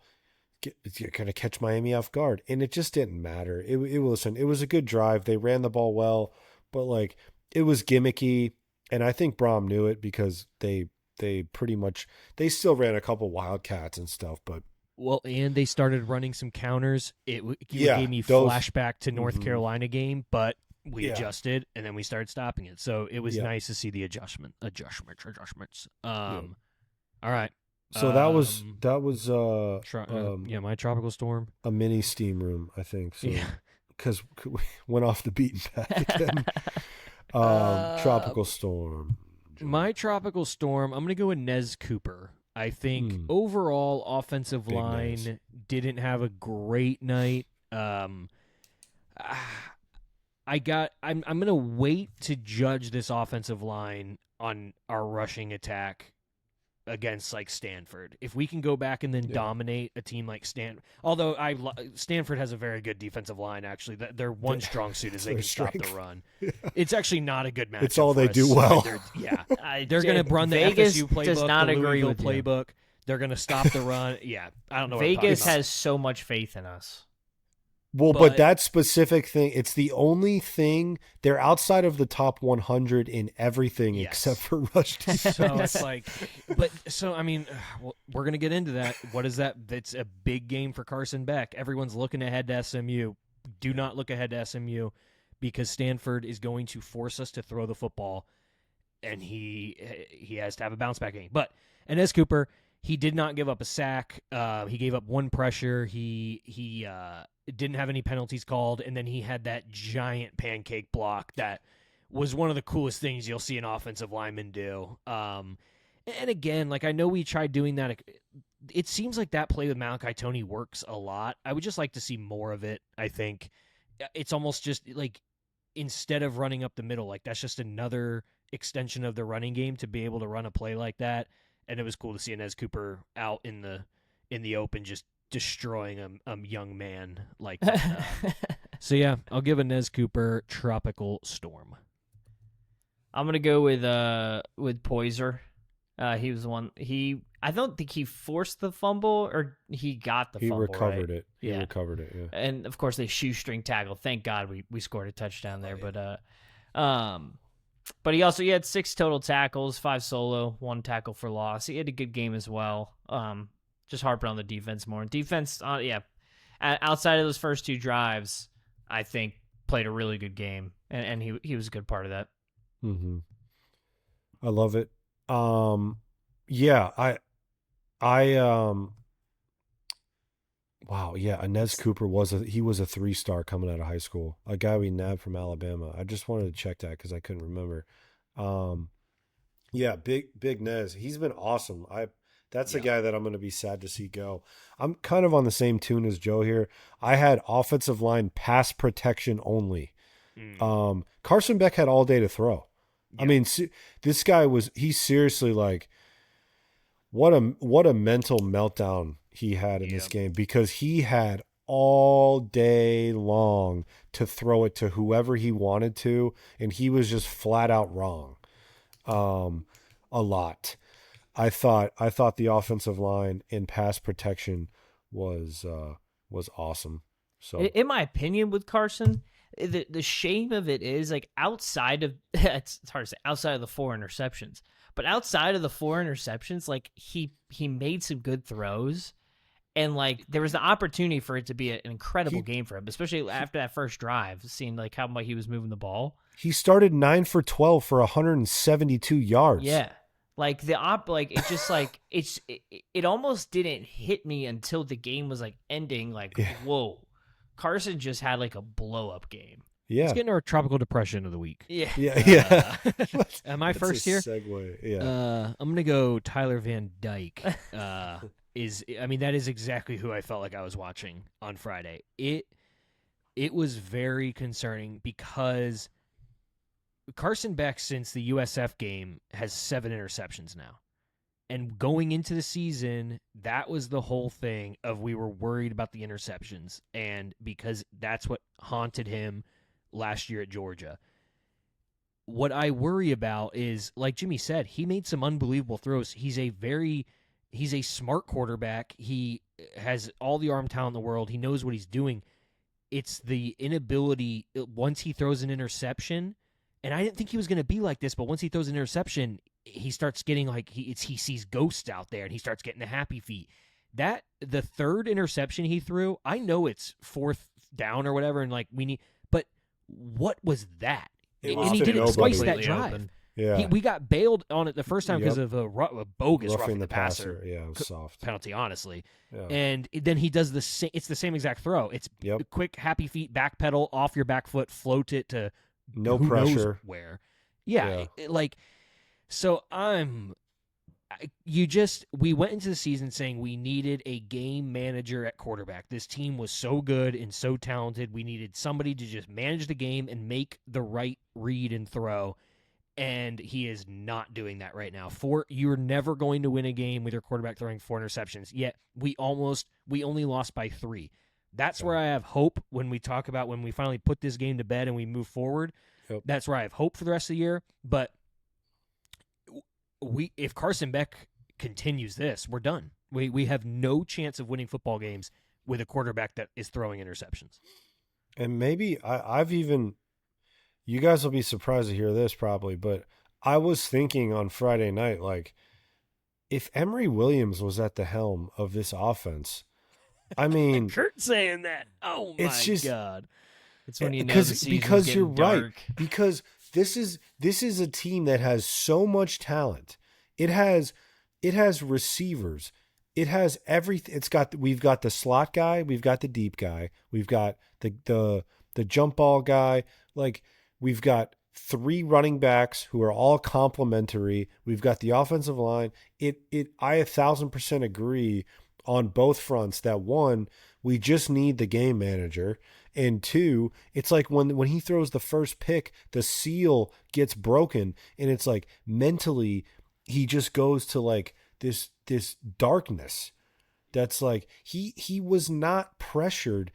you're going to catch Miami off guard. And it just didn't matter. It was a good drive. They ran the ball well, but like it was gimmicky. And I think Braum knew it because they pretty much, they still ran a couple Wildcats and stuff, but. Well, and they started running some counters. It gave me flashback to North Carolina game, but we adjusted and then we started stopping it. So it was nice to see the adjustments. All right. So that was my tropical storm, a mini steam room, I think. So, because we went off the beaten path again. Tropical storm. My tropical storm. I'm gonna go with Nez Cooper. I think overall offensive line didn't have a great night. I'm gonna wait to judge this offensive line on our rushing attack against like Stanford. If we can go back and then dominate a team like Stanford, although Stanford has a very good defensive line, actually. Their one strong suit is they can stop the run. It's actually not a good matchup. It's all they do well. They're going to run the Vegas FSU playbook, does not the agree Louisville with playbook. They're going to stop the run. Yeah, I don't know. Vegas has so much faith in us. Well, but that specific thing, it's the only thing, they're outside of the top 100 in everything except for rush defense. So it's like, I mean, we're going to get into that. What is that? That's a big game for Carson Beck. Everyone's looking ahead to SMU. Do not look ahead to SMU because Stanford is going to force us to throw the football, and he has to have a bounce back game. But Nez Cooper, he did not give up a sack. He gave up one pressure. He didn't have any penalties called, and then he had that giant pancake block that was one of the coolest things you'll see an offensive lineman do. And again, like I know we tried doing that. It seems like that play with Malachi Toney works a lot. I would just like to see more of it. I think it's almost just like instead of running up the middle, like that's just another extension of the running game to be able to run a play like that. And it was cool to see Nez Cooper out in the open, just destroying a young man like that. So yeah, I'll give a Nez Cooper tropical storm. I'm gonna go with Poyser. He was the one. I don't think he forced the fumble or he got the fumble. He recovered right? it. He recovered it. Yeah. And of course they shoestring tackle. Thank God we scored a touchdown there. But he had 6 total tackles, 5 solo, 1 tackle for loss. He had a good game as well. Just harping on the defense more. Defense, outside of those first 2 drives, I think played a really good game, and he was a good part of that. Mm-hmm. I love it. Wow, yeah, Nez Cooper was a 3-star coming out of high school. A guy we nabbed from Alabama. I just wanted to check that because I couldn't remember. Big Nez. He's been awesome. That's a guy that I'm going to be sad to see go. I'm kind of on the same tune as Joe here. I had offensive line pass protection only. Carson Beck had all day to throw. Yeah. I mean, this guy he's seriously like, what a mental meltdown he had in this game because he had all day long to throw it to whoever he wanted to, and he was just flat out wrong. A lot. I thought the offensive line in pass protection was awesome. So in my opinion with Carson, the shame of it is like outside of it's hard to say outside of the 4 interceptions, but outside of the 4 interceptions, like he made some good throws, And like there was the opportunity for it to be an incredible game for him, especially after that first drive, seeing like how much he was moving the ball. He started 9 for 12 for 172 yards. Yeah. Like it just like it almost didn't hit me until the game was like ending. Like, whoa, Carson just had like a blow up game. Yeah. Let's get into our tropical depression of the week. Yeah. Am I first here? Segue. Yeah. I'm gonna go Tyler Van Dyke. That is exactly who I felt like I was watching on Friday. It was very concerning because Carson Beck, since the USF game, has 7 interceptions now. And going into the season, that was the whole thing of we were worried about the interceptions. And because that's what haunted him last year at Georgia. What I worry about is, like Jimmy said, he made some unbelievable throws. He's a smart quarterback. He has all the arm talent in the world. He knows what he's doing. It's the inability, once he throws an interception, and I didn't think he was going to be like this, but once he throws an interception, he starts getting like he sees ghosts out there, and he starts getting the happy feet. The third interception he threw, I know it's 4th down or whatever, and like but what was that? And he did it twice that drive. Open. Yeah, we got bailed on it the first time because of a bogus roughing the passer. Yeah, it was soft penalty, honestly. Yeah. And then he does the same. It's the same exact throw. It's quick, happy feet, back pedal, off your back foot, float it to no who pressure. Knows where? Yeah. So we went into the season saying we needed a game manager at quarterback. This team was so good and so talented. We needed somebody to just manage the game and make the right read and throw. And he is not doing that right now. You're never going to win a game with your quarterback throwing 4 interceptions. Yet we only lost by 3. That's where I have hope when we talk about when we finally put this game to bed and we move forward. Yep. That's where I have hope for the rest of the year. But if Carson Beck continues this, we're done. We have no chance of winning football games with a quarterback that is throwing interceptions. And maybe you guys will be surprised to hear this probably, but I was thinking on Friday night, like, if Emory Williams was at the helm of this offense, I mean, Kurt saying that, oh my God. It's when you know the season's because you're dark. right. Because this is a team that has so much talent. It has receivers. It has everything. We've got the slot guy, we've got the deep guy, we've got the jump ball guy. Like, we've got 3 running backs who are all complementary. We've got the offensive line. I 1,000% agree on both fronts that 1, we just need the game manager. And 2, it's like when he throws the first pick, the seal gets broken, and it's like mentally he just goes to like this darkness. That's like he was not pressured.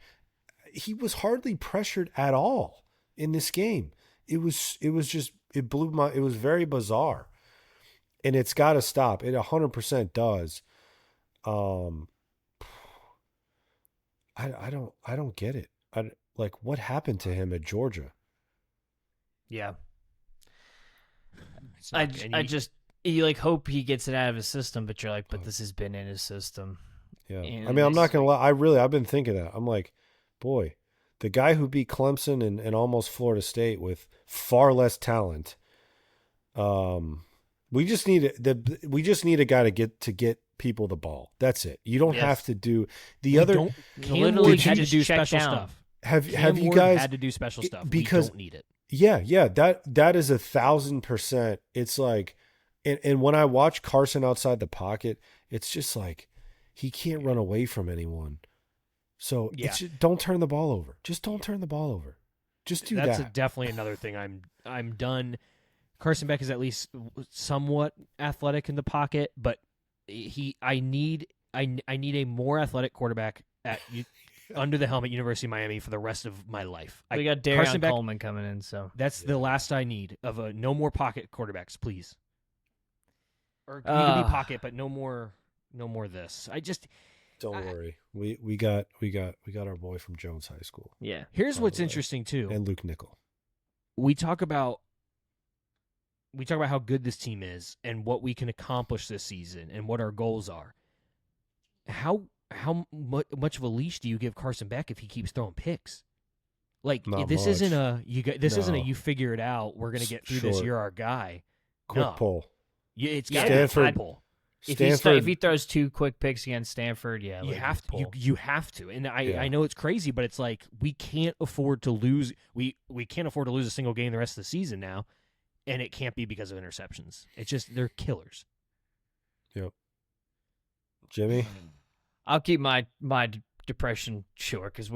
He was hardly pressured at all in this game. It was very bizarre. And it's got to stop. It 100% does. I don't get it. Like, what happened to him at Georgia? Yeah. You like hope he gets it out of his system, but you're like, but this has been in his system. Yeah. I mean, I'm not going to lie. I've been thinking that. I'm like, boy, the guy who beat Clemson and almost Florida State with far less talent. We just need a guy to get people the ball. That's it. You don't have to do the other. Cam Ward had to do special stuff. Have you guys had to do special stuff? Because we don't need it. Yeah. That is 1,000%. It's like, and when I watch Carson outside the pocket, it's just like he can't run away from anyone. So don't turn the ball over. Just don't turn the ball over. Just do that. That's definitely another thing. I'm done. Carson Beck is at least somewhat athletic in the pocket, but I need a more athletic quarterback under the helmet, University of Miami, for the rest of my life. We got Darian Coleman coming in, so that's the last I need of no more pocket quarterbacks, please. Or need to be pocket, but no more this. Don't worry. We got our boy from Jones High School. Yeah. Here's what's interesting too. And Luke Nickel. We talk about how good this team is and what we can accomplish this season and what our goals are. How how much of a leash do you give Carson Beck if he keeps throwing picks? Like Not this much. isn't a isn't a No. you figure it out. We're gonna get through this. Short. You're our guy. Quick No. pull. Yeah, it's Yeah, got to be a Stanford- tide pull. If he throws 2 quick picks against Stanford, yeah, You like, have to. pull. You have to. And Yeah. I know it's crazy, but it's like we can't afford to lose. We can't afford to lose a single game the rest of the season now, and it can't be because of interceptions. It's just they're killers. Yep. Jimmy? I'll keep my depression short because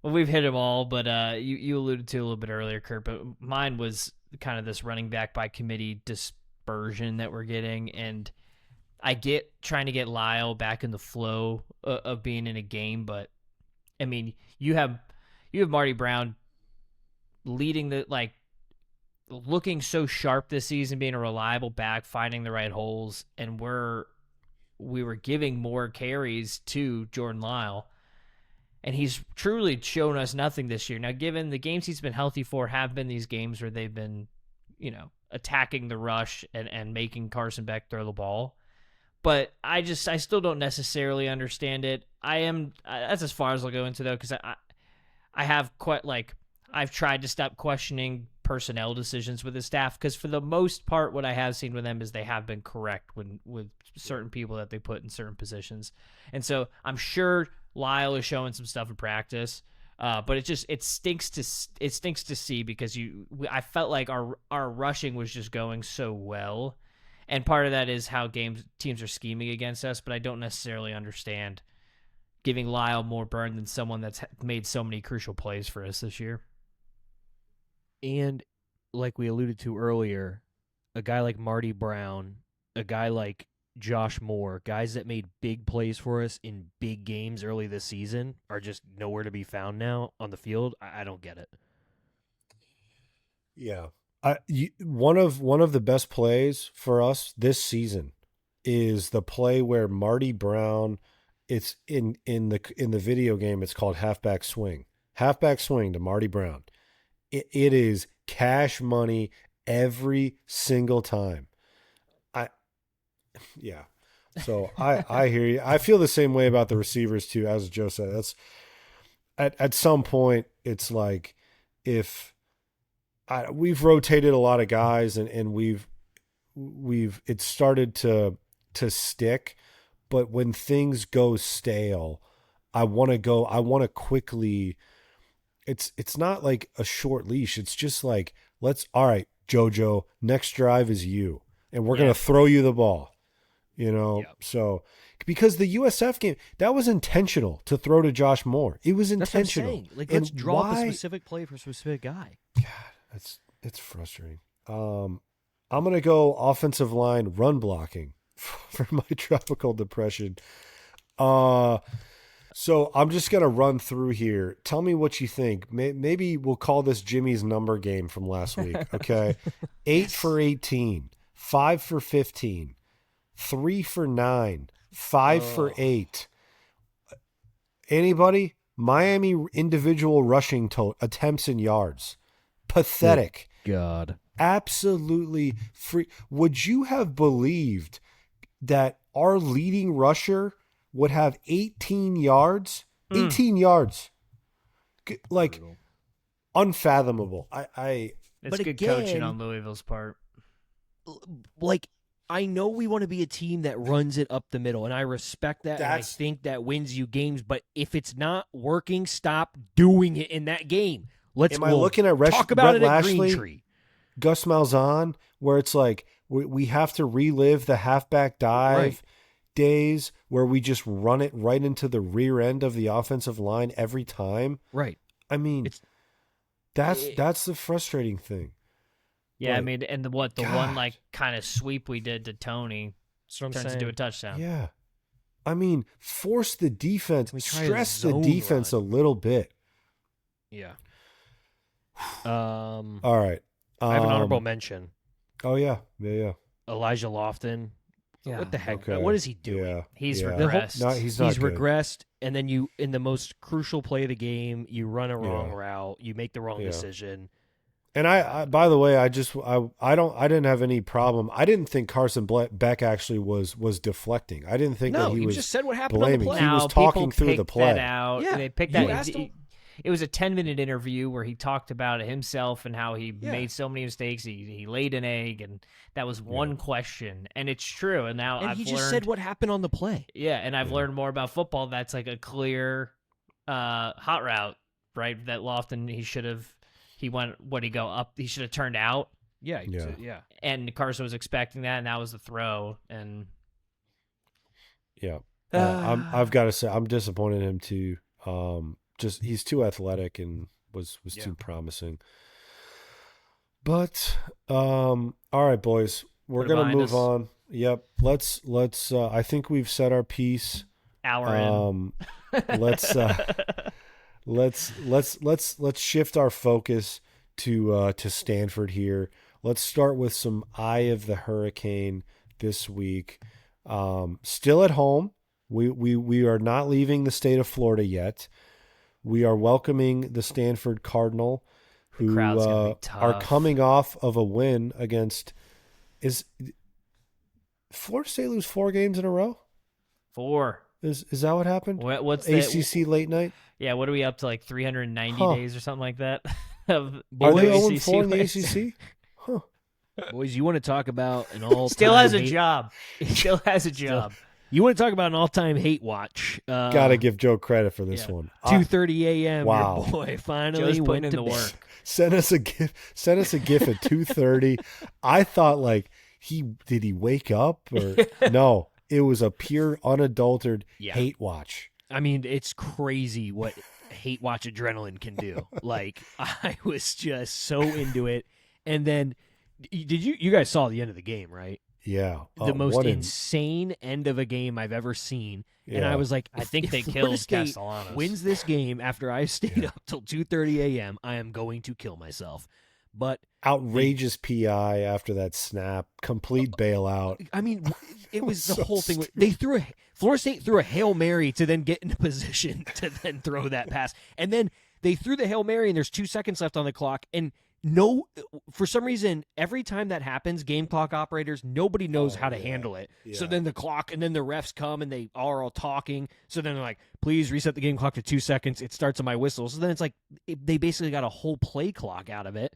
we've hit them all, but you alluded to a little bit earlier, Kurt. But mine was kind of this running back by committee dispersion that we're getting, and I get trying to get Lyle back in the flow of being in a game, but I mean, you have Marty Brown leading looking so sharp this season, being a reliable back, finding the right holes, and we were giving more carries to Jordan Lyle, and he's truly shown us nothing this year. Now, given the games he's been healthy for have been these games where they've been, attacking the rush and making Carson Beck throw the ball. But I still don't necessarily understand it. That's as far as I'll go into though, because I have I've tried to stop questioning personnel decisions with his staff, because for the most part, what I have seen with them is they have been correct with certain people that they put in certain positions. And so I'm sure Lyle is showing some stuff in practice, but it stinks to see, because I felt like our rushing was just going so well. And part of that is how teams are scheming against us, but I don't necessarily understand giving Lyle more burn than someone that's made so many crucial plays for us this year. And like we alluded to earlier, a guy like Marty Brown, a guy like Josh Moore, guys that made big plays for us in big games early this season are just nowhere to be found now on the field. I don't get it. Yeah. One of the best plays for us this season is the play where Marty Brown, it's in the video game, it's called halfback swing to Marty Brown. It is cash money every single time. So I hear you. I feel the same way about the receivers too, as Joe said. That's at some point it's like we've rotated a lot of guys and we've it started to stick, but when things go stale, I want to quickly. It's not like a short leash. It's just like, all right, JoJo, next drive is you, and we're going to throw you the ball, Yep. So because the USF game, that was intentional to throw to Josh Moore. It was intentional. That's what I'm saying. Like, let's draw up a specific play for a specific guy. God, it's frustrating. I'm going to go offensive line run blocking for my tropical depression. So I'm just going to run through here. Tell me what you think. Maybe we'll call this Jimmy's number game from last week, okay? 8 for 18, 5 for 15, 3 for 9, 5 for 8. Anybody? Miami individual rushing attempts and yards. Pathetic. God. Absolutely free. Would you have believed that our leading rusher would have 18 yards? 18 yards. Like, brutal. Unfathomable. It's good coaching on Louisville's part. Like, I know we want to be a team that runs it up the middle, and I respect that, and I think that wins you games, but if it's not working, stop doing it in that game. Am I looking at talk about Brett it at Lashley, Greentree. Gus Malzahn, where it's like we have to relive the halfback dive days where we just run it right into the rear end of the offensive line every time? Right. I mean, that's the frustrating thing. Yeah, like, I mean, and the one kind of sweep we did to Tony turns into a touchdown. Yeah. I mean, force the defense, stress the zone defense run. a little bit. Yeah. All right. I have an honorable mention. Oh, yeah. Yeah. Elijah Lofton. Yeah. What the heck? Okay. What is he doing? Yeah. He's regressed. No, he's not good. Regressed, and then in the most crucial play of the game, you run a wrong route, you make the wrong decision. And I by the way, I didn't have any problem. I didn't think Carson Beck actually was deflecting. I didn't think that he was just said what happened blaming. on the play. He was talking through the play. That out. Yeah, They picked you that. asked him. It was a 10-minute interview where he talked about it himself and how he made so many mistakes. He laid an egg, and that was one question. And it's true. And now he just said what happened on the play. Yeah, and I've learned more about football. That's like a clear hot route, right? That Lofton, he should have turned out. Yeah. And Carson was expecting that, and that was the throw. And yeah, I've got to say, I'm disappointed in him too. He's too athletic and was too promising. But all right, boys, we're gonna move on. Yep, let's. I think we've said our piece. Hour in. Let's shift our focus to Stanford here. Let's start with some Eye of the Hurricane this week. Still at home. We are not leaving the state of Florida yet. We are welcoming the Stanford Cardinal, who are coming off of a win against. Is Florida State lose 4 games in a row? 4. Is that what happened? What's ACC late night? Yeah, what are we up to, like 390 days or something like that? Are they 0-4 in the ACC? Huh. Boys, you want to talk about an all-time Still has a job. Still has a job. You want to talk about an all-time hate watch? Got to give Joe credit for this one. 2:30 a.m. Wow. Your boy finally Joe's went putting to in the bed. work. Send us a gif at 2:30. I thought like did he wake up or no? It was a pure unadulterated hate watch. I mean, it's crazy what hate watch adrenaline can do. Like, I was just so into it. And then, you guys saw the end of the game, right? Yeah. The most insane end of a game I've ever seen. Yeah. And I was like, I think they killed Castellanos. Wins this game after I stayed up till 2:30 a.m., I am going to kill myself. But outrageous PI after that snap, complete bailout. I mean, it was the so whole thing. stupid. Florida State threw a Hail Mary to then get in a position to then throw that pass. And then they threw the Hail Mary and there's 2 seconds left on the clock. And for some reason, every time that happens, game clock operators, nobody knows how to handle it. Yeah. So then the clock and then the refs come and they are all talking. So then they're like, please reset the game clock to 2 seconds. It starts on my whistle. So then it's like they basically got a whole play clock out of it.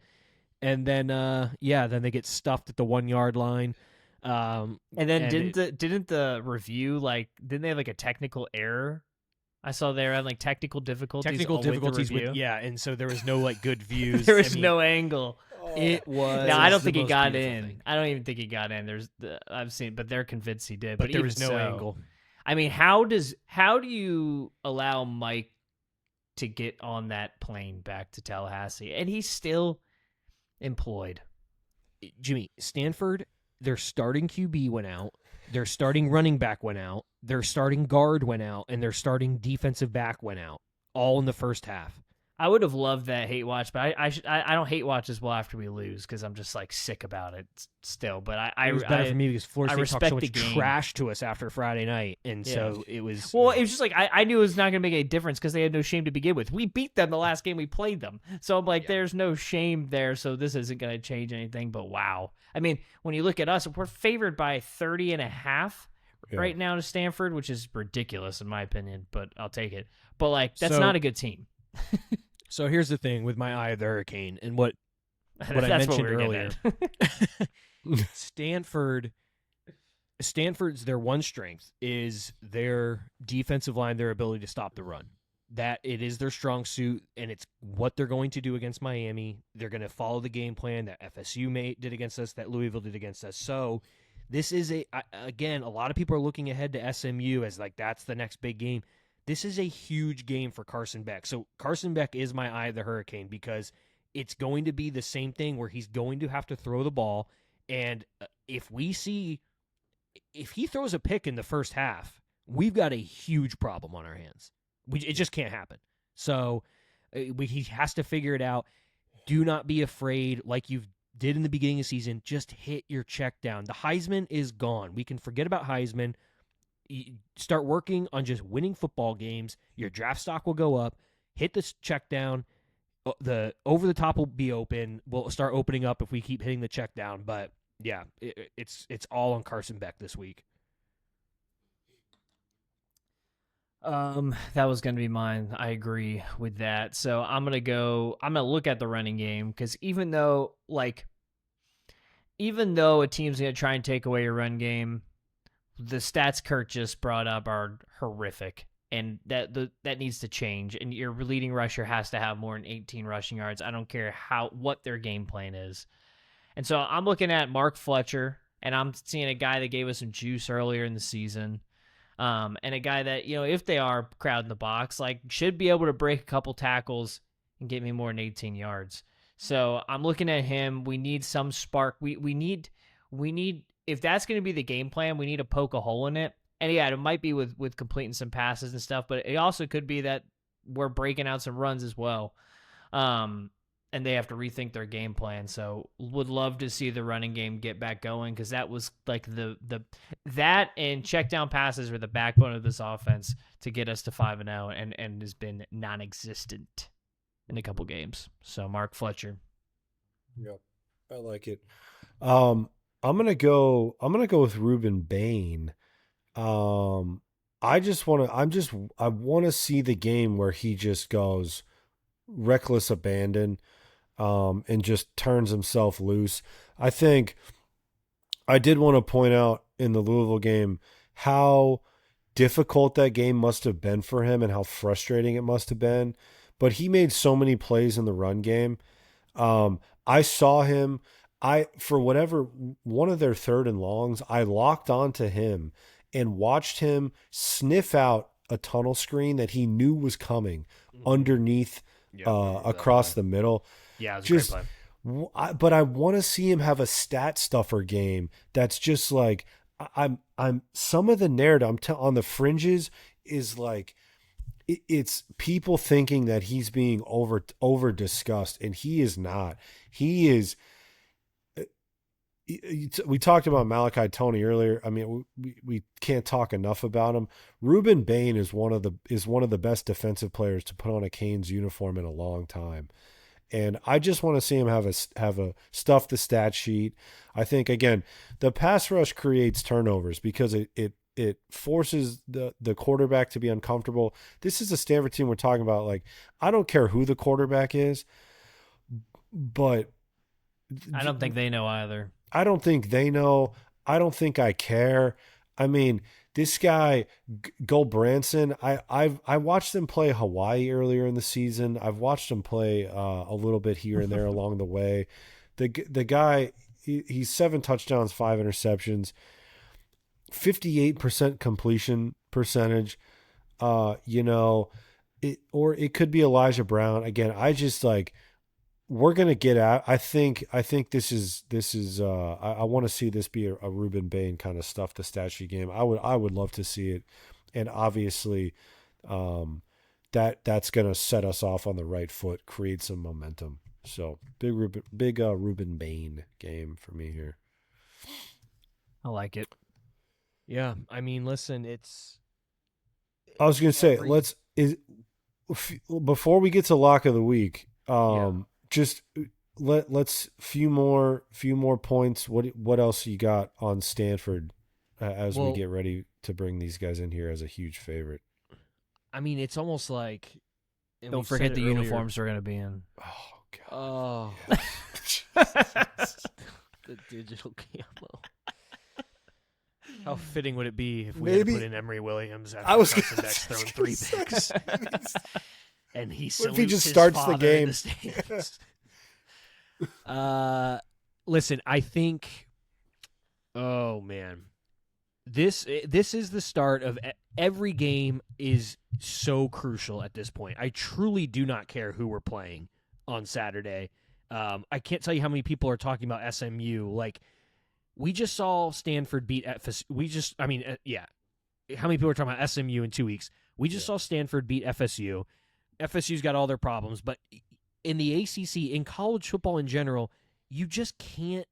And then, then they get stuffed at the 1 yard line. And then didn't the review didn't they have like a technical error? I saw they had like technical difficulties. And so there was no like good views. There was no angle. It was. No, I don't think he got in. Thing. I don't even think he got in. I've seen, but they're convinced he did. But there was no angle. I mean, how do you allow Mike to get on that plane back to Tallahassee and he's still employed? Jimmy, Stanford, their starting QB went out, their starting running back went out, their starting guard went out, and their starting defensive back went out, all in the first half. I would have loved that hate watch, but I don't hate watch as well after we lose because I'm just like sick about it still. But it was better for me because Florida State talked so much game. Trash to us after Friday night, and so it was. Well, it was just like I knew it was not going to make any difference because they had no shame to begin with. We beat them the last game we played them, so I'm like, there's no shame there. So this isn't going to change anything. But wow, I mean, when you look at us, we're favored by 30.5 right now to Stanford, which is ridiculous in my opinion, but I'll take it. But like, that's not a good team. So here's the thing with my Eye of the Hurricane and what I mentioned earlier. Stanford's their one strength is their defensive line, their ability to stop the run. That it is their strong suit, and it's what they're going to do against Miami. They're going to follow the game plan that FSU did against us, that Louisville did against us. So this is again, a lot of people are looking ahead to SMU as like that's the next big game. This is a huge game for Carson Beck. So Carson Beck is my Eye of the Hurricane because it's going to be the same thing where he's going to have to throw the ball. And if he throws a pick in the first half, we've got a huge problem on our hands. It just can't happen. So he has to figure it out. Do not be afraid like you did in the beginning of the season. Just hit your check down. The Heisman is gone. We can forget about Heisman. Start working on just winning football games. Your draft stock will go up. Hit this check down. the over the top will be open. We'll start opening up if we keep hitting the check down. But yeah, it's all on Carson Beck this week. That was going to be mine. I agree with that. So I'm going to look at the running game, because even though a team's going to try and take away your run game, the stats Kurt just brought up are horrific, and that needs to change. And your leading rusher has to have more than 18 rushing yards. I don't care what their game plan is. And so I'm looking at Mark Fletcher, and I'm seeing a guy that gave us some juice earlier in the season. And a guy that, if they are crowding the box, should be able to break a couple tackles and get me more than 18 yards. So I'm looking at him. We need some spark. We need, if that's going to be the game plan, we need to poke a hole in it. And yeah, it might be with completing some passes and stuff, but it also could be that we're breaking out some runs as well. And they have to rethink their game plan. So would love to see the running game get back going, because that was that and check down passes were the backbone of this offense to get us to 5-0, and has been non-existent in a couple games. So Mark Fletcher. Yep, I like it. I'm gonna go with Ruben Bain. I want to see the game where he just goes reckless abandon, and just turns himself loose. I think I did want to point out in the Louisville game how difficult that game must have been for him and how frustrating it must have been. But he made so many plays in the run game. I saw him. For whatever, one of their 3rd and longs, I locked onto him and watched him sniff out a tunnel screen that he knew was coming underneath, across the middle. Yeah, it was a great play. But I want to see him have a stat stuffer game that's just like, I'm some of the narrative on the fringes is like, it's people thinking that he's being over discussed, and he is not. He is. We talked about Malachi Toney earlier. I mean, we can't talk enough about him. Ruben Bain is one of the best defensive players to put on a Canes uniform in a long time, and I just want to see him have a stuff the stat sheet. I think again, the pass rush creates turnovers because it forces the quarterback to be uncomfortable. This is a Stanford team we're talking about. Like, I don't care who the quarterback is, but I don't think they know either. I don't think they know. I don't think I care. I mean, this guy, Goldbranson, I watched him play Hawaii earlier in the season. I've watched him play a little bit here and there along the way. The guy, he's 7 touchdowns, 5 interceptions, 58% completion percentage. Or it could be Elijah Brown. Again, I just we're going to get out. I think this is I want to see this be a Ruben Bain kind of stuff the stat sheet game. I would love to see it. And obviously that's going to set us off on the right foot, create some momentum. So big Ruben Bain game for me here. I like it. Yeah. I mean, listen, I was going to say, before we get to lock of the week, just let's few more points. What else you got on Stanford as we get ready to bring these guys in here as a huge favorite? I mean, it's almost like don't forget the uniforms we're gonna be in. Oh God! Oh, the digital camo. How fitting would it be if we had to put in Emory Williams after Carson Beck's thrown 3 picks? And he salutes if he just his starts the father game? In the stands. Listen, I think. Oh man, this is the start of every game is so crucial at this point. I truly do not care who we're playing on Saturday. I can't tell you how many people are talking about SMU. Like, we just saw Stanford beat FSU. How many people are talking about SMU in 2 weeks? We just saw Stanford beat FSU. FSU's got all their problems, but in the ACC, in college football in general, you just can't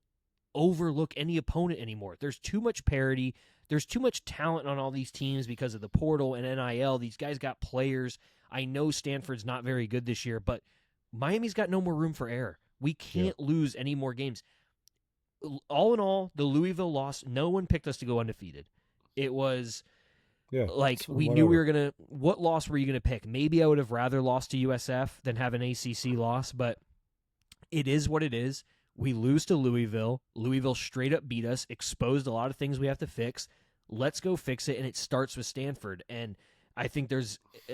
overlook any opponent anymore. There's too much parity. There's too much talent on all these teams because of the portal and NIL. These guys got players. I know Stanford's not very good this year, but Miami's got no more room for error. We can't lose any more games. All in all, the Louisville loss, no one picked us to go undefeated. It was like we knew we were going to – what loss were you going to pick? Maybe I would have rather lost to USF than have an ACC loss, but it is what it is. We lose to Louisville. Louisville straight up beat us, exposed a lot of things we have to fix. Let's go fix it, and it starts with Stanford. And I think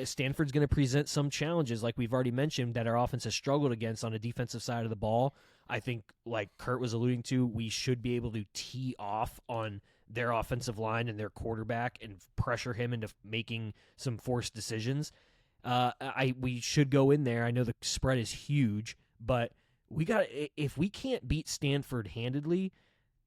Stanford's going to present some challenges, like we've already mentioned, that our offense has struggled against on the defensive side of the ball. I think, like Kurt was alluding to, we should be able to tee off on their offensive line and their quarterback and pressure him into making some forced decisions. We should go in there. I know the spread is huge, but if we can't beat Stanford handedly,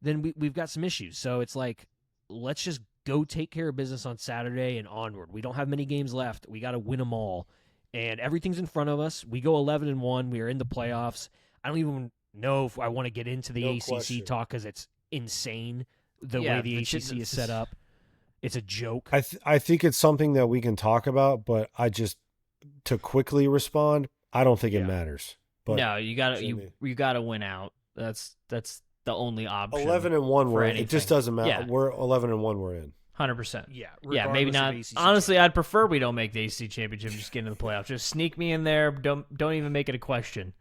then we've got some issues. So it's like, let's just go take care of business on Saturday and onward. We don't have many games left. We got to win them all, and everything's in front of us. We go 11-1. We are in the playoffs. I don't even know if I want to get into the ACC talk because it's insane the way the ACC is set up. It's a joke. I think it's something that we can talk about, but to quickly respond, I don't think it matters. But no, you gotta win out. That's the only option. 11-1, it just doesn't matter. Yeah. We're 11-1. We're in. 100%. Yeah, maybe not. Honestly, I'd prefer we don't make the ACC championship and just get into the playoffs. Just sneak me in there. Don't even make it a question.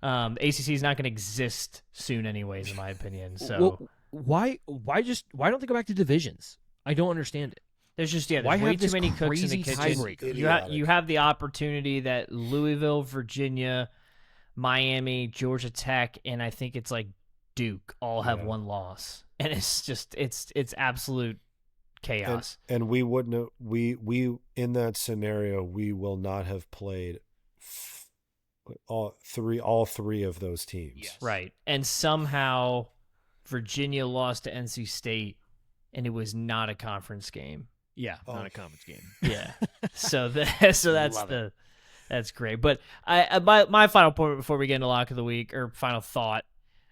ACC is not going to exist soon, anyways, in my opinion. So why don't they go back to divisions? I don't understand it. There's just way too many cooks in the kitchen. You have the opportunity that Louisville, Virginia, Miami, Georgia Tech, and I think it's like Duke all have one loss, and it's just it's absolute chaos. And we wouldn't we in that scenario we will not have played all three of those teams. Yes. Right. And somehow Virginia lost to NC State, and it was not a conference game. Yeah, not a conference game. Yeah. That's great. But my final point before we get into lock of the week, or final thought,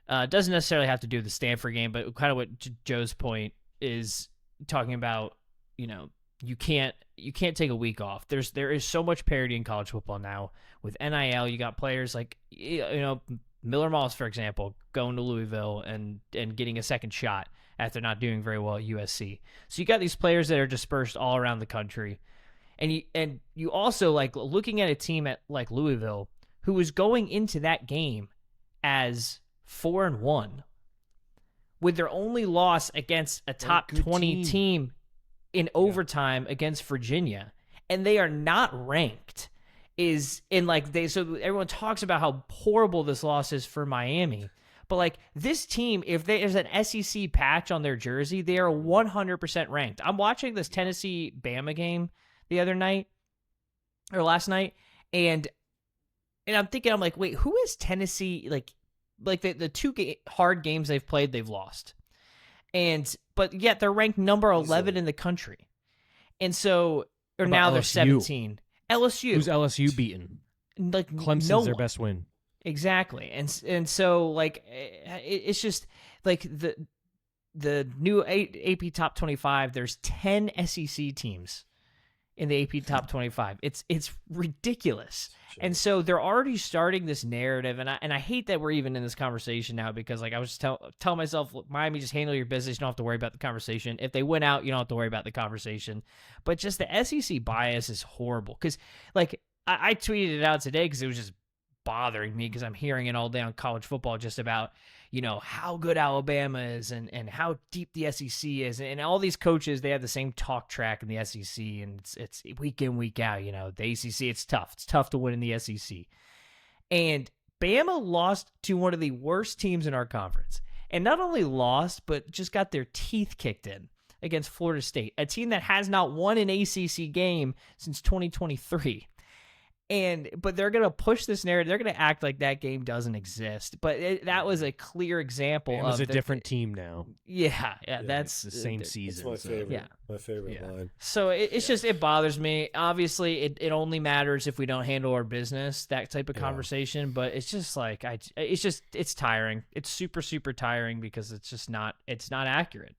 doesn't necessarily have to do with the Stanford game, but kind of what Joe's point is talking about. You can't take a week off. There is so much parity in college football now with NIL. You got players like Miller Moss, for example, going to Louisville and getting a second shot after not doing very well at USC. So you got these players that are dispersed all around the country, and you also like looking at a team at like Louisville who was going into that game as 4-1 with their only loss against a top 20 team in overtime against Virginia, and they are not ranked. So everyone talks about how horrible this loss is for Miami, but like this team, if there's an SEC patch on their jersey, they are 100% ranked. I'm watching this Tennessee Bama game the other night or last night, and I'm thinking, I'm like, wait, who is Tennessee? Like the two hard games they've played, they've lost. But yet they're ranked number 11 in the country. And so, or now they're 17. LSU. Who's LSU beaten? Like Clemson's their best win. Exactly. And so like it's just like the new AP Top 25, there's 10 SEC teams in the AP Top 25. It's ridiculous. Sure. And so they're already starting this narrative, and I hate that we're even in this conversation now, because like I was telling myself, Miami, just handle your business. You don't have to worry about the conversation. If they win out, you don't have to worry about the conversation. But just the SEC bias is horrible, because like I tweeted it out today because it was just bothering me, because I'm hearing it all day on college football just about how good Alabama is and how deep the SEC is, and all these coaches, they have the same talk track in the SEC, and it's week in, week out. The ACC, it's tough to win in the SEC, and Bama lost to one of the worst teams in our conference, and not only lost but just got their teeth kicked in against Florida State, a team that has not won an ACC game since 2023. But they're going to push this narrative. They're going to act like that game doesn't exist. But that was a clear example of... It was a different team now. Yeah, that's... the same season. It's my favorite. My favorite line. So it's just, it bothers me. Obviously, it only matters if we don't handle our business, that type of conversation. But it's just like, it's tiring. It's super, super tiring, because it's just not accurate.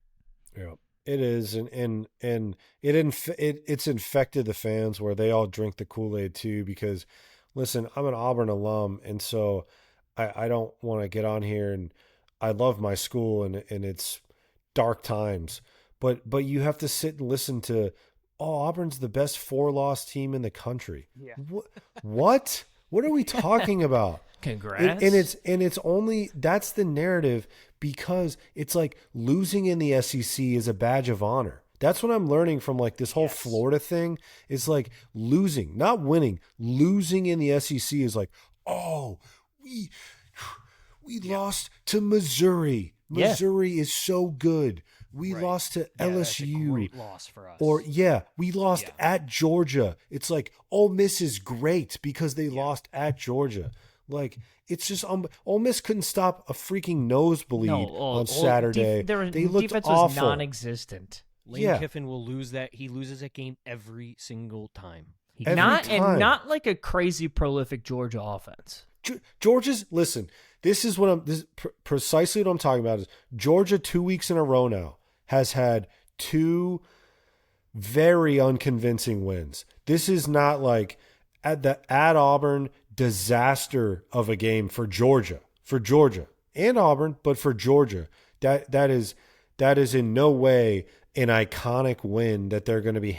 Yeah. It is, and it's infected the fans, where they all drink the Kool-Aid too, because listen, I'm an Auburn alum, and so I don't want to get on here, and I love my school and it's dark times, but you have to sit and listen to, Auburn's the best 4-loss team in the country. Yeah. What? What are we talking about? Congrats. And it's only, that's the narrative, because it's like losing in the SEC is a badge of honor. That's what I'm learning from like this whole Florida thing. Is like losing, not winning. Losing in the SEC is like, we lost to Missouri. Missouri is so good. We lost to LSU. That's a great loss for us. Or we lost at Georgia. It's like Ole Miss is great because they lost at Georgia. Like, it's just Ole Miss couldn't stop a freaking nosebleed on Saturday. They looked defense awful. was non-existent. Lane Kiffin will lose that. He loses that game every single time. Not like a crazy prolific Georgia offense. Georgia's, listen, this is precisely what I'm talking about. Is Georgia 2 weeks in a row now has had 2 very unconvincing wins. This is not like at Auburn disaster of a game for Georgia and Auburn, but for Georgia, that is in no way an iconic win that they're going to be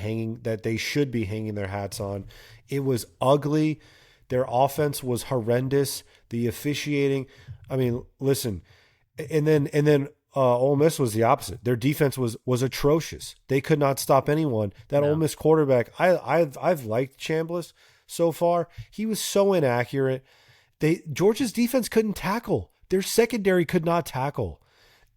that they should be hanging their hats on. It was ugly. Their offense was horrendous. The officiating, I mean, listen, and then Ole Miss was the opposite. Their defense was atrocious. They could not stop anyone. That Ole Miss quarterback, I've liked Chambliss so far. He was so inaccurate. Georgia's defense couldn't tackle. Their secondary could not tackle,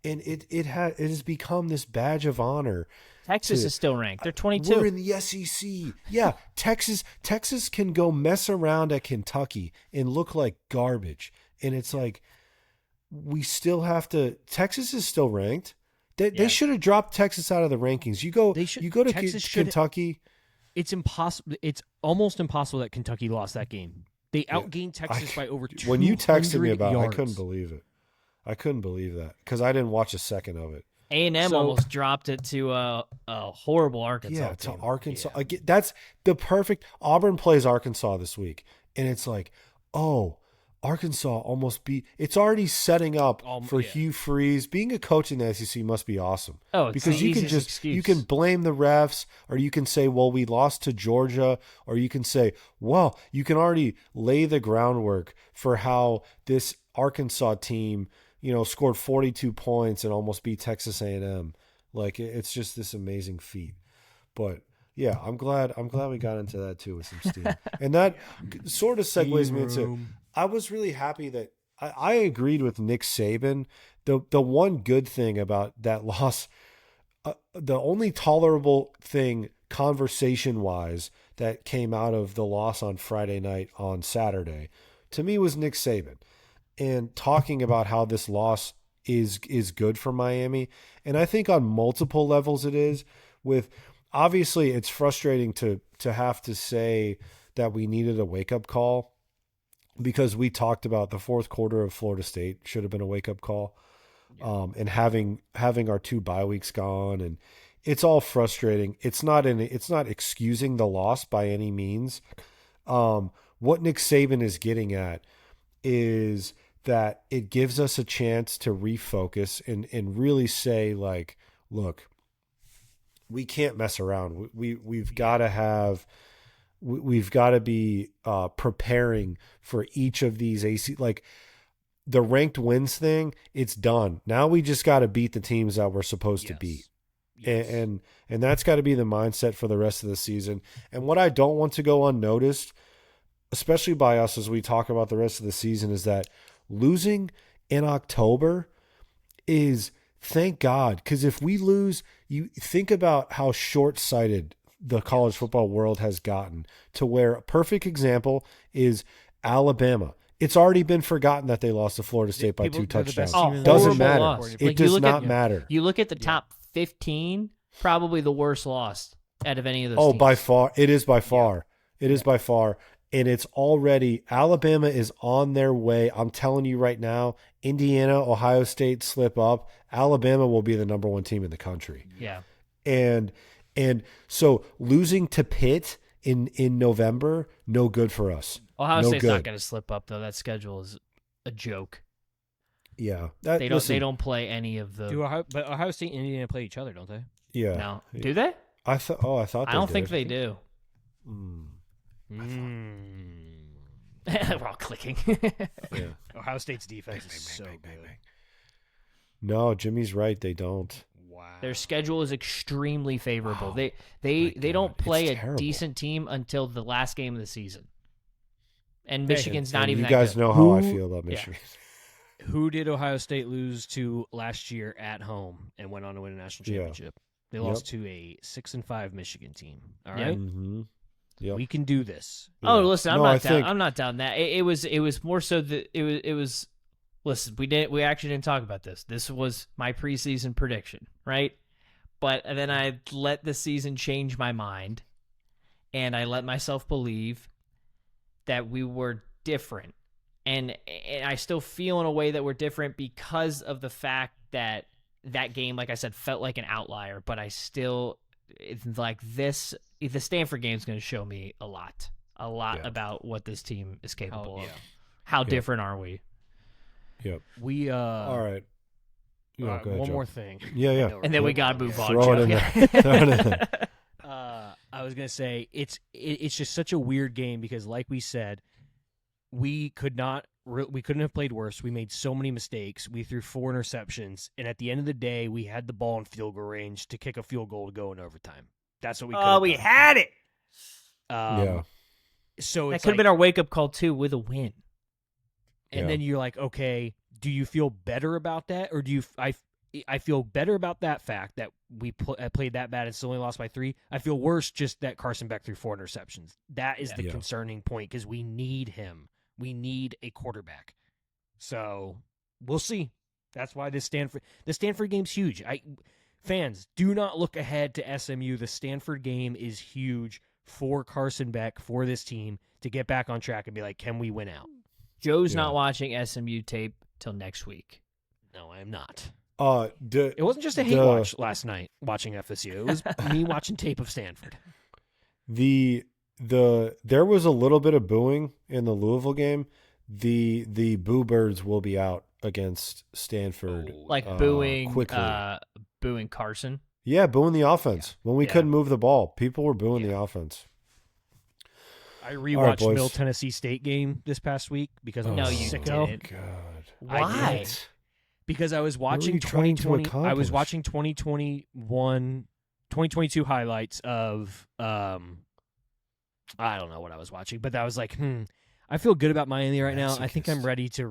and it has become this badge of honor. Texas is still ranked. They're 22. We're in the SEC. Yeah, Texas can go mess around at Kentucky and look like garbage. And it's like, we still have to. Texas is still ranked. They should have dropped Texas out of the rankings. You go to Kentucky. It's impossible. It's almost impossible that Kentucky lost that game. They outgained Texas by over 200 yards. When you texted me about it, I couldn't believe it. I couldn't believe that because I didn't watch a second of it. A&M almost dropped it to a horrible Arkansas team. To Arkansas. Yeah. That's the perfect. Auburn plays Arkansas this week, and it's like, Arkansas almost beat. It's already setting up for Hugh Freeze. Being a coach in the SEC must be awesome. Oh, it's because you can excuse. you can blame the refs, or you can say, well, we lost to Georgia, or you can say, well, you can already lay the groundwork for how this Arkansas team, scored 42 points and almost beat Texas A&M. Like, it's just this amazing feat. But yeah, I'm glad we got into that too with some steam. And that sort of segues me into, I was really happy that I agreed with Nick Saban. The one good thing about that loss, the only tolerable thing conversation-wise that came out of the loss on Friday night on Saturday, to me, was Nick Saban. And talking about how this loss is good for Miami. And I think on multiple levels it is. With, obviously, it's frustrating to have to say that we needed a wake-up call, because we talked about the fourth quarter of Florida State should have been a wake-up call. And having our 2 bye weeks gone, and it's all frustrating. It's not excusing the loss by any means. What Nick Saban is getting at is that it gives us a chance to refocus and really say, like, look, we can't mess around. We've got to be preparing for each of these AC, like the ranked wins thing. It's done. Now we just got to beat the teams that we're supposed to beat. Yes. And that's got to be the mindset for the rest of the season. And what I don't want to go unnoticed, especially by us as we talk about the rest of the season, is that losing in October is, thank God, because if we lose, you think about how short-sighted the college football world has gotten, to where a perfect example is Alabama. It's already been forgotten that they lost to Florida State by 2 touchdowns. Doesn't matter. Loss. It does not matter. You look at the top 15, probably the worst loss out of any of those teams. By far. It is by far. It is by far. And it's already, Alabama is on their way. I'm telling you right now, Indiana, Ohio State slip up, Alabama will be the number 1 team in the country. Yeah. And so losing to Pitt in November, no good for us. Ohio no State's good. not going to slip up though. That schedule is a joke. Yeah, They don't play any of the. But Ohio State and Indiana play each other, don't they? Yeah. No, do they? I thought. Oh, I thought. I don't think they do. We're all clicking. Yeah. Ohio State's defense is so good. No, Jimmy's right. They don't. Wow. Their schedule is extremely favorable. Wow. They don't play It's a terrible. decent team until the last game of the season. And Michigan's not And even you that guys good. know how I feel about Michigan. Who did Ohio State lose to last year at home and went on to win a national championship? They lost to a 6-5 Michigan team. All right, Mm-hmm. Yep. we can do this. Oh, listen, I'm No, not I down. think- I'm not down that. It was more so that it was. Listen, we actually didn't talk about this. This was my preseason prediction, right? But then I let the season change my mind, and I let myself believe that we were different, and I still feel in a way that we're different because of the fact that that game, like I said, felt like an outlier. But I still, it's like this. The Stanford game is going to show me a lot about what this team is capable of. How different are we? Yep. We All right. all right, Go ahead, one Joe. more thing. Yeah. And then we got to move on. Throw it Joe. in Yeah. there. Throw it in there. I was gonna say it's just such a weird game because, like we said, we couldn't have played worse. We made so many mistakes. We threw 4 interceptions, and at the end of the day, we had the ball in field goal range to kick a field goal to go in overtime. That's what we. Oh, we had it. Yeah. So That it's could have like, been our wake up call too, with a win. and then you're like, okay, do you feel better about that, or do you? I feel better about that fact that we played that bad and still only lost by 3. I feel worse just that Carson Beck threw 4 interceptions. That is the concerning point because we need him. We need a quarterback. So we'll see. That's why the Stanford game's huge. Fans, do not look ahead to SMU. The Stanford game is huge for Carson Beck, for this team to get back on track and be like, can we win out? Joe's not watching SMU tape till next week. No, I am not. It wasn't just a hate watch last night watching FSU. It was me watching tape of Stanford. There was a little bit of booing in the Louisville game. The Boo Birds will be out against Stanford. Booing quickly. Booing Carson. Yeah, booing the offense. When we couldn't move the ball, people were booing the offense. I rewatched Middle Tennessee State game this past week because I'm sicko. God. Why? Because I was watching 2020. I was watching 2022 highlights of I don't know what I was watching, but I was like, I feel good about Miami right now. I think I'm ready to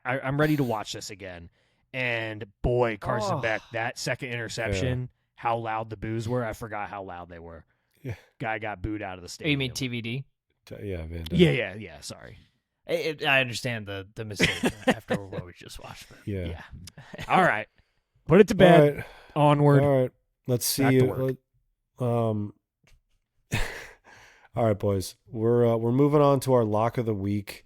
I'm ready to watch this again. And boy, Carson Beck, that second interception, how loud the boos were. I forgot how loud they were. Yeah. Guy got booed out of the Oh, stadium. you mean TVD? Yeah, man. Yeah. Sorry. I understand the mistake after what we just watched. But Yeah. All right. Put it to bed. All right. Onward. All right. Let's see. Back to work. All right, boys. We're moving on to our lock of the week.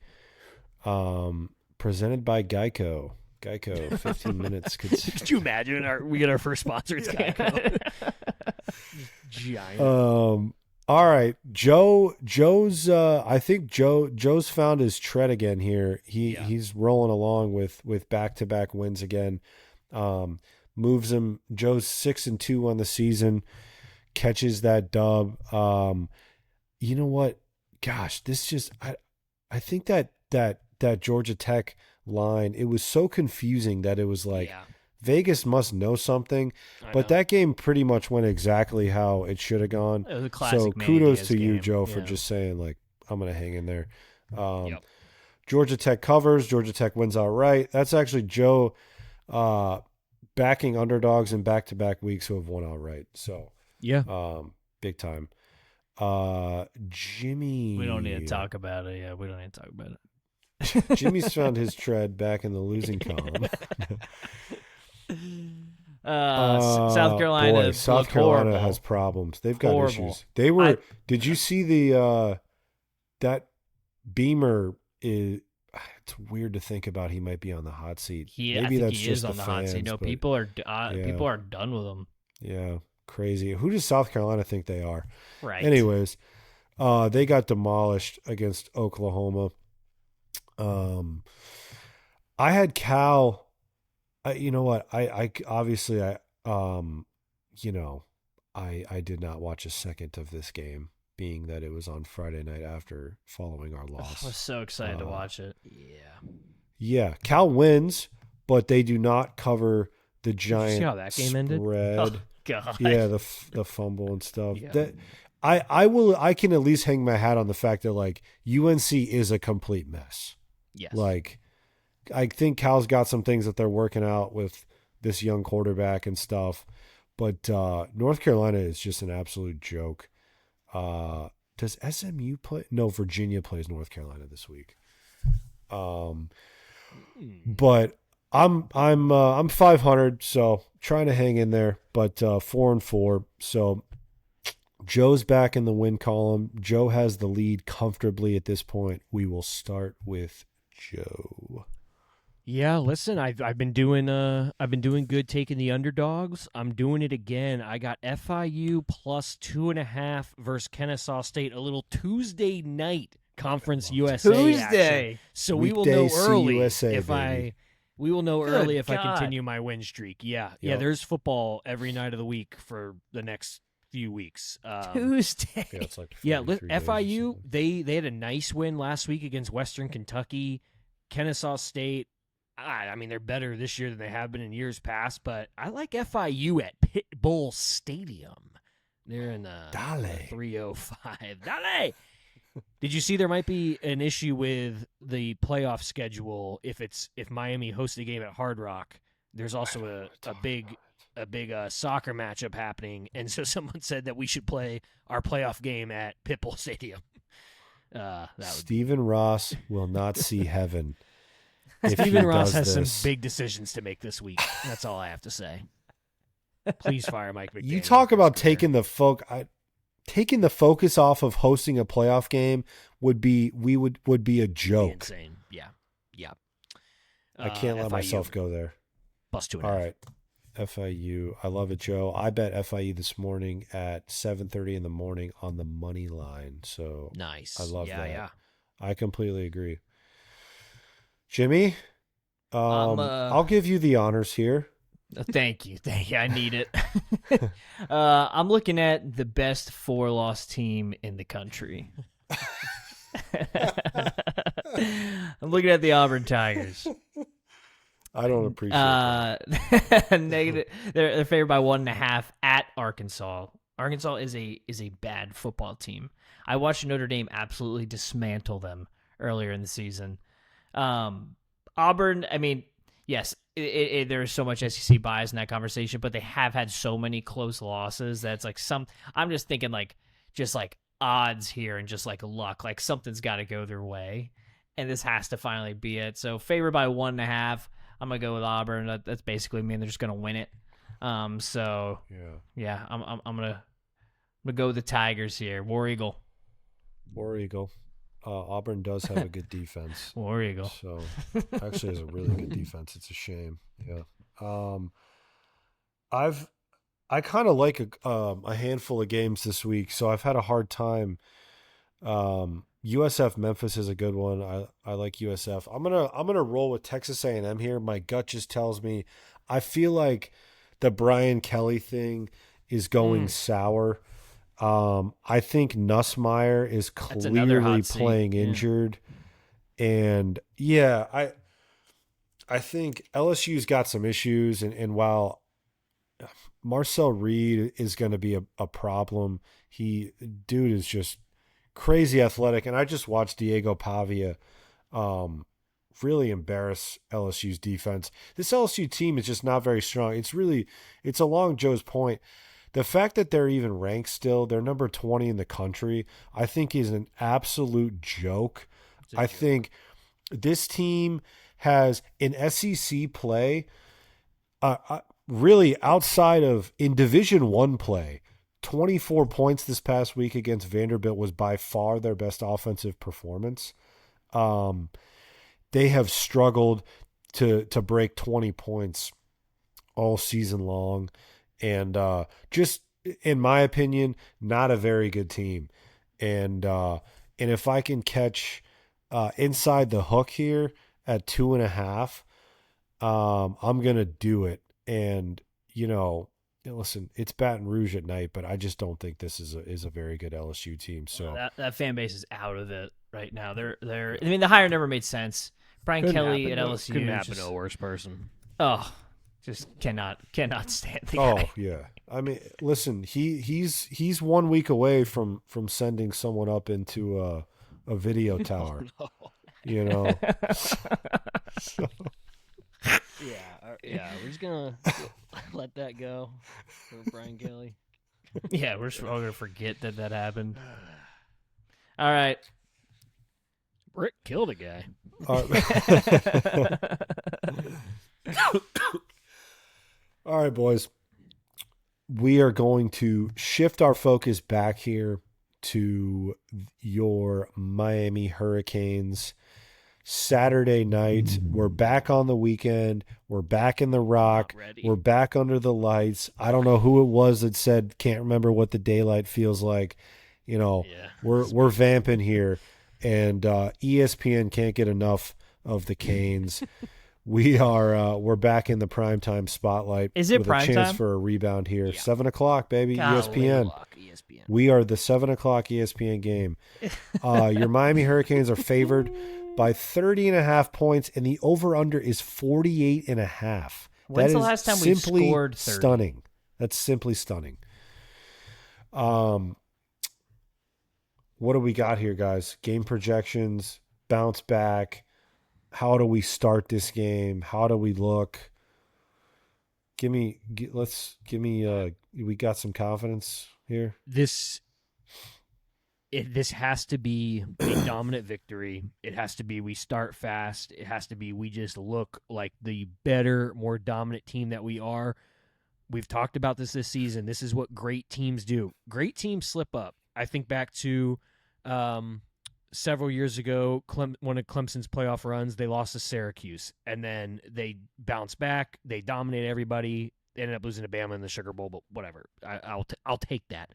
Presented by Geico. Geico, 15 minutes. Could you imagine we get our first sponsor? It's Geico. Giant. All right, Joe's. I think Joe's found his tread again here. He's rolling along with back-to-back wins again. Moves him. Joe's 6-2 on the season. Catches that dub. You know what? Gosh, this just. I think that Georgia Tech line. It was so confusing that it was like. Yeah. Vegas must know something, but that game pretty much went exactly how it should have gone. It was a classic. So Manny kudos Diaz to you, game. Joe, for just saying, like, I'm going to hang in there. Yep. Georgia Tech covers. Georgia Tech wins outright. That's actually Joe backing underdogs in back-to-back weeks who have won outright. So, big time. Jimmy. We don't need to talk about it. Yeah, we don't need to talk about it. Jimmy's found his tread back in the losing column. South Carolina. Boy, South Carolina horrible. has problems. They've got Horrible. issues. They were. Did you see the that Beamer is? It's weird to think about. He might be on the hot seat. I Maybe think that's he just is on the hot seat. fans, No, but people are done with him. Yeah, crazy. Who does South Carolina think they are? Right. Anyways, They got demolished against Oklahoma. I had Cal. You know what? I obviously I did not watch a second of this game, being that it was on Friday night after following our loss. I was so excited to watch it. Yeah, Cal wins, but they do not cover the giant Did you see how that game ended? spread. Oh, God. Yeah, the fumble and stuff. Yeah. That I can at least hang my hat on the fact that like UNC is a complete mess. Yes. Like I think Cal's got some things that they're working out with this young quarterback and stuff, but North Carolina is just an absolute joke. Does SMU play? No, Virginia plays North Carolina this week. But I'm 500, so trying to hang in there, but 4-4. So Joe's back in the win column. Joe has the lead comfortably at this point. We will start with Joe. Yeah, listen, I've been doing good taking the underdogs. I'm doing it again. I got FIU plus 2.5 versus Kennesaw State. A little Tuesday night Conference USA Tuesday. action. So we will Weekday know early CUSA, if baby. I God. continue my win streak. Yeah. Yeah, Yep. there's football every night of the week for the next few weeks. Tuesday. Yeah, it's like Yeah, 43 days or FIU, something. they had a nice win last week against Western Kentucky. Kennesaw State, I mean, they're better this year than they have been in years past, but I like FIU at Pit Bull Stadium. They're in the Dale. 305. Dale! Did you see there might be an issue with the playoff schedule if Miami hosts a game at Hard Rock? There's also a big soccer matchup happening, and so someone said that we should play our playoff game at Pit Bull Stadium. Stephen Ross will not see heaven. if Stephen he Ross does has this. some big decisions to make this week. That's all I have to say. Please fire Mike McDaniel. You talk for his about career. taking the focus off of hosting a playoff game would be a joke. Insane. Yeah. I can't let FIU, myself go there. plus 2.5. All right. FIU. I love it, Joe. I bet FIU this morning at 7:30 in the morning on the money line. So Nice. I love that. Yeah. I completely agree. Jimmy, I'm, I'll give you the honors here. Thank you. I need it. I'm looking at the best 4-loss team in the country. I'm looking at the Auburn Tigers. I don't appreciate that. Negative. They're favored by 1.5 at Arkansas. Arkansas is a bad football team. I watched Notre Dame absolutely dismantle them earlier in the season. Auburn, I mean, yes, there is so much SEC bias in that conversation, but they have had so many close losses that's like I'm just thinking just odds here and just like luck, like something's got to go their way, and this has to finally be it. So favored by 1.5. I'm gonna go with Auburn. That's basically mean they're just gonna win it. So yeah, I'm gonna go with the Tigers here. War Eagle. Auburn does have a good defense. War Eagle. So actually has a really good defense. It's a shame. Yeah. I kind of like a handful of games this week, so I've had a hard time. USF Memphis is a good one. I like USF. I'm gonna roll with Texas A&M here. My gut just tells me I feel like the Brian Kelly thing is going sour. I think Nussmeier is clearly playing injured, and I think LSU's got some issues, and while Marcel Reed is going to be a problem, dude is just crazy athletic, and I just watched Diego Pavia really embarrass LSU's defense. This LSU team is just not very strong. It's along Joe's point. The fact that they're even ranked still, they're number 20 in the country, I think is an absolute joke. I think this team has in SEC play, really outside of in Division I play, 24 points this past week against Vanderbilt was by far their best offensive performance. They have struggled to break 20 points all season long. And just in my opinion, not a very good team. And if I can catch inside the hook here at 2.5, I'm going to do it. And, listen, it's Baton Rouge at night, but I just don't think this is a very good LSU team. So that fan base is out of it right now. I mean, the hire never made sense. Brian Kelly at LSU couldn't happen to a worse person. Oh, just cannot stand the guy. Oh yeah. I mean, listen, he's 1 week away from sending someone up into a video tower. No. So. Yeah, we're just gonna let that go for Brian Kelly. Yeah, we're all gonna forget that happened. All right, Brick killed a guy. All right, boys. We are going to shift our focus back here to your Miami Hurricanes. Saturday night. We're back on the weekend. We're back in the Rock. We're back under the lights. I don't know who it was that said, can't remember what the daylight feels like. We're vamping here, and ESPN can't get enough of the Canes. We're back in the primetime spotlight. Is it with prime a chance time? for a rebound here? Yeah. 7:00, baby. Golly. ESPN. We are the 7:00 ESPN game. Your Miami Hurricanes are favored by 30.5 points, and the over/under is 48.5. When's the last time we scored 30? Stunning. That's simply stunning. What do we got here, guys? Game projections, bounce back. How do we start this game? How do we look? We got some confidence here. This has to be a dominant victory. It has to be we start fast. It has to be we just look like the better, more dominant team that we are. We've talked about this season. This is what great teams do. Great teams slip up. I think back to several years ago, one of Clemson's playoff runs, they lost to Syracuse, and then they bounced back. They dominated everybody. They ended up losing to Bama in the Sugar Bowl, but whatever. I'll take that.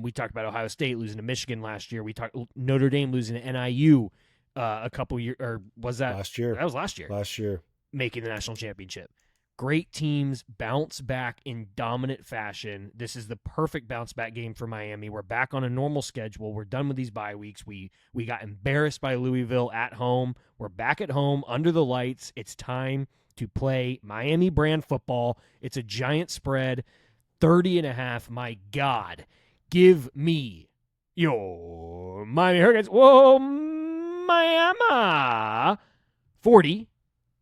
We talked about Ohio State losing to Michigan last year. We talked Notre Dame losing to NIU a couple years, or was that last year? That was last year. Last year, making the national championship. Great teams bounce back in dominant fashion. This is the perfect bounce back game for Miami. We're back on a normal schedule. We're done with these bye weeks. We got embarrassed by Louisville at home. We're back at home under the lights. It's time to play Miami brand football. It's a giant spread, 30.5. My God, give me your Miami Hurricanes. Whoa, Miami 40.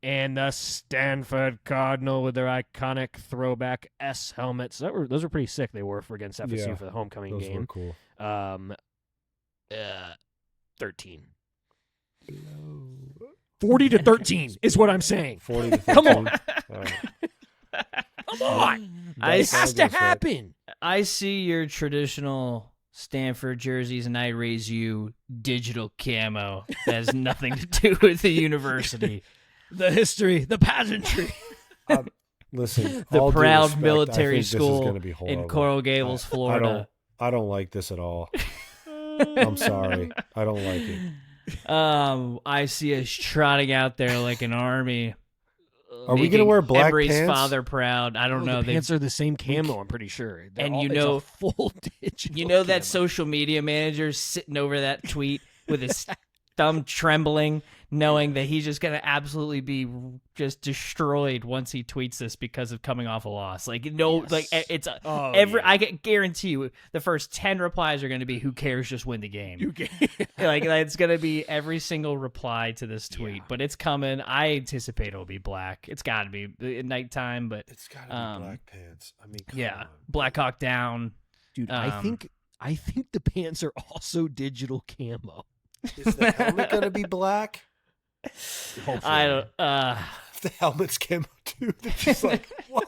And the Stanford Cardinal with their iconic throwback S helmets. Those were pretty sick. They were for against FSU for the homecoming game. Those were cool. 13. 40-13 is what I'm saying. 40-13. Come on. Right. Come on. It has to happen. I see your traditional Stanford jerseys, and I raise you digital camo. That has nothing to do with the university. The history, the pageantry. Listen, the proud respect, military school in Coral Gables, Florida. I don't like this at all. I'm sorry. I don't like it. I see us trotting out there like an army. Are we going to wear black Embry's pants? father proud. I don't know. The pants are the same camo, I'm pretty sure. And it's a full digital that camo. social media manager sitting over that tweet with his thumb trembling, knowing that he's just going to absolutely be just destroyed once he tweets this because of coming off a loss. I can guarantee you the first 10 replies are going to be, who cares, just win the game. It's going to be every single reply to this tweet, but it's coming. I anticipate it'll be black. It's got to be at nighttime, but it's got to be black pants. I mean, come on. Black Hawk Down. Dude, I think the pants are also digital camo. Is the helmet going to be black? Hopefully. I don't. The helmet's camo too. They're just like, what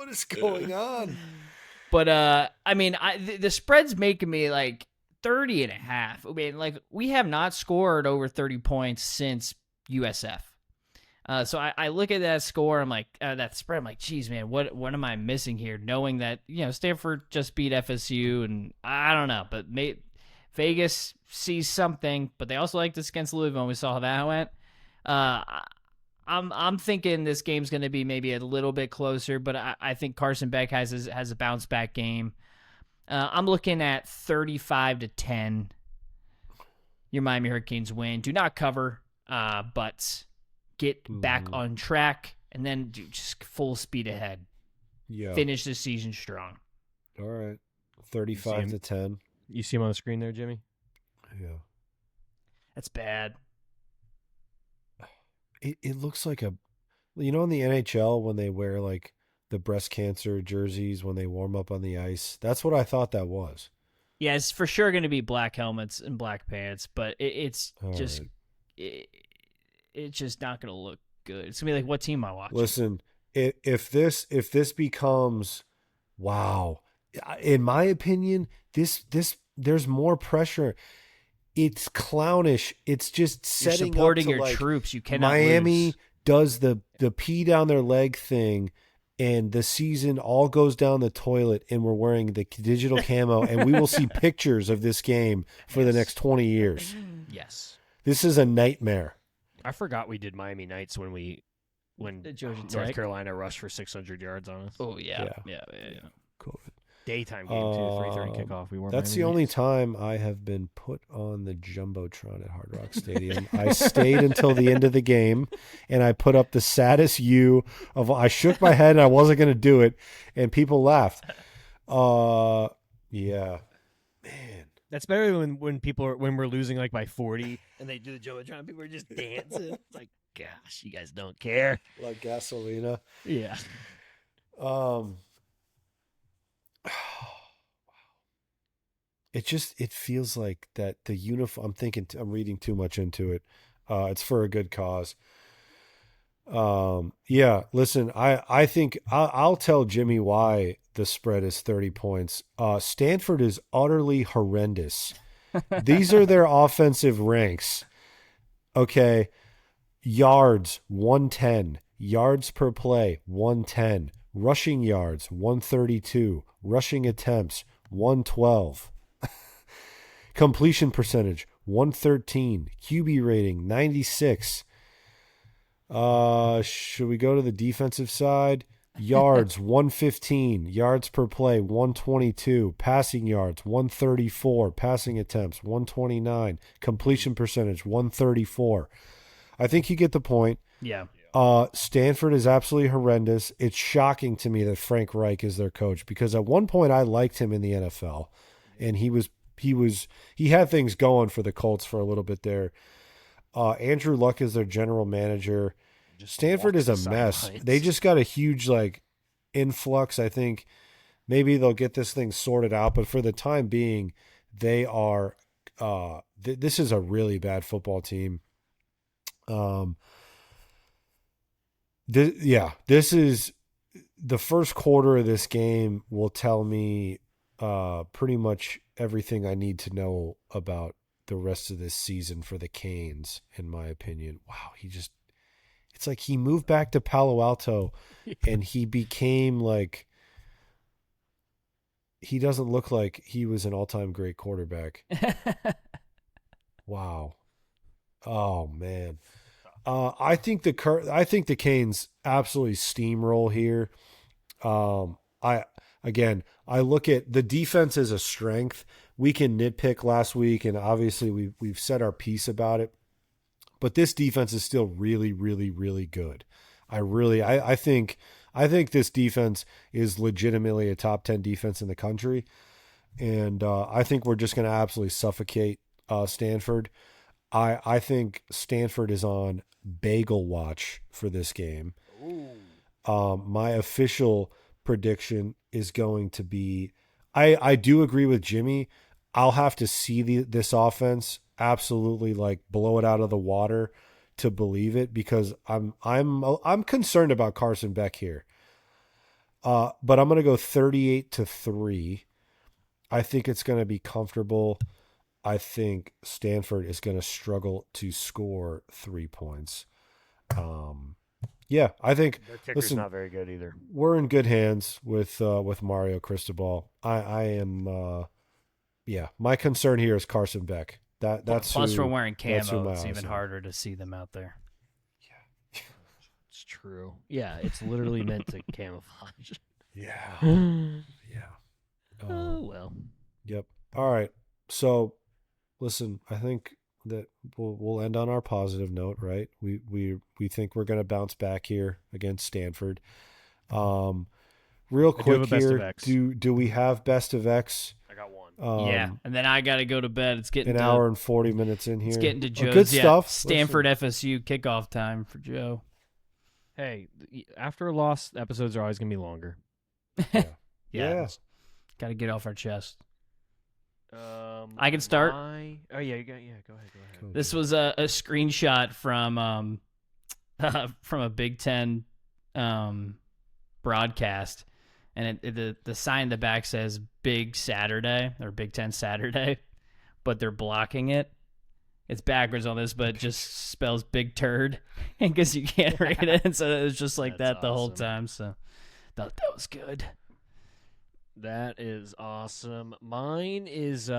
is going on? But the spread's making me like 30.5. I mean, like, we have not scored over 30 points since USF. So I look at that score, I'm like, that spread, I'm like, geez, man, what am I missing here? Knowing that, Stanford just beat FSU, and I don't know, but Vegas sees something, but they also liked us against Louisville, and we saw how that went. I'm thinking this game's going to be maybe a little bit closer, but I think Carson Beck has a bounce back game. I'm looking at 35-10. Your Miami Hurricanes win. Do not cover, but get back on track, and then just full speed ahead. Yeah. Finish the season strong. All right. 35-10. You see him on the screen there, Jimmy? Yeah. That's bad. It looks like in the NHL when they wear like the breast cancer jerseys when they warm up on the ice. That's what I thought that was. Yeah, it's for sure going to be black helmets and black pants, but it's just not going to look good. It's going to be like, what team am I watching? Listen, if this becomes, wow, in my opinion, this there's more pressure. It's clownish. It's just setting You're supporting up to, your like, troops. You cannot Miami lose. does the pee down their leg thing, and the season all goes down the toilet, and we're wearing the digital camo, and we will see pictures of this game for the next 20 years. Yes. This is a nightmare. I forgot we did Miami Nights when North Carolina rushed for 600 yards on us. Oh, yeah. COVID. Daytime game, too. 3:30 kickoff. We were. That's Miami the only Nights. time I have been put on the Jumbotron at Hard Rock Stadium. I stayed until the end of the game, and I put up the saddest U of. I shook my head, and I wasn't going to do it, and people laughed. Yeah, man. That's better than when we're losing like by 40 and they do the Jumbotron. People are just dancing. It's like, gosh, you guys don't care. Like Gasolina. Yeah. It feels like that the uniform. I'm reading too much into it. It's for a good cause. Yeah, listen, I think I'll tell Jimmy why the spread is 30 points. Stanford is utterly horrendous. These are their offensive ranks. Okay. Yards, 110. Yards per play, 110. Rushing yards, 132. Rushing attempts, 112. Completion percentage, 113. QB rating, 96. Should we go to the defensive side? Yards, 115. Yards per play, 122. Passing yards, 134. Passing attempts, 129. Completion percentage, 134. I think you get the point. Yeah. Stanford is absolutely horrendous. It's shocking to me that Frank Reich is their coach because at one point I liked him in the NFL, and he had things going for the Colts for a little bit there. Andrew Luck is their general manager. Stanford is a mess. They just got a huge influx. I think maybe they'll get this thing sorted out, but for the time being, they are. This is a really bad football team. This is the first quarter of this game will tell me pretty much everything I need to know about the rest of this season for the Canes, in my opinion. Wow, it's like he moved back to Palo Alto and he became like, he doesn't look like he was an all-time great quarterback. Wow. Oh man. I think the Canes absolutely steamroll here. I look at the defense as a strength. We can nitpick last week, and obviously we've said our piece about it. But this defense is still really, really, really good. I think this defense is legitimately a top 10 defense in the country, and I think we're just going to absolutely suffocate Stanford. I think Stanford is on bagel watch for this game. My official prediction is going to be, I do agree with Jimmy. I'll have to see this offense absolutely blow it out of the water to believe it, because I'm concerned about Carson Beck here. But I'm going to go 38-3. I think it's going to be comfortable. I think Stanford is going to struggle to score 3 points. I think Their kicker's not very good either. We're in good hands with Mario Cristobal. my concern here is Carson Beck. That's plus who, we're wearing camo. It's even on. harder to see them out there. It's true. Yeah, it's literally meant to camouflage. Yeah. Oh well. Yep. All right. So, listen, I think that we'll end on our positive note, right? We think we're going to bounce back here against Stanford. Real quick here, do we have best of X? I got one. And then I got to go to bed. It's getting an hour and 40 minutes in here. It's getting to Joe's good stuff. Stanford FSU kickoff time for Joe. Hey, after a loss, episodes are always going to be longer. Yeah. Got to get off our chest. I can start. Go ahead. This was a screenshot from a Big Ten broadcast, and the sign in the back says Big Saturday or Big Ten Saturday, but they're blocking it. It's backwards on this, but it just spells Big Turd because you can't read it. And so it was just like that the whole time. So thought that was good. That is awesome. Mine is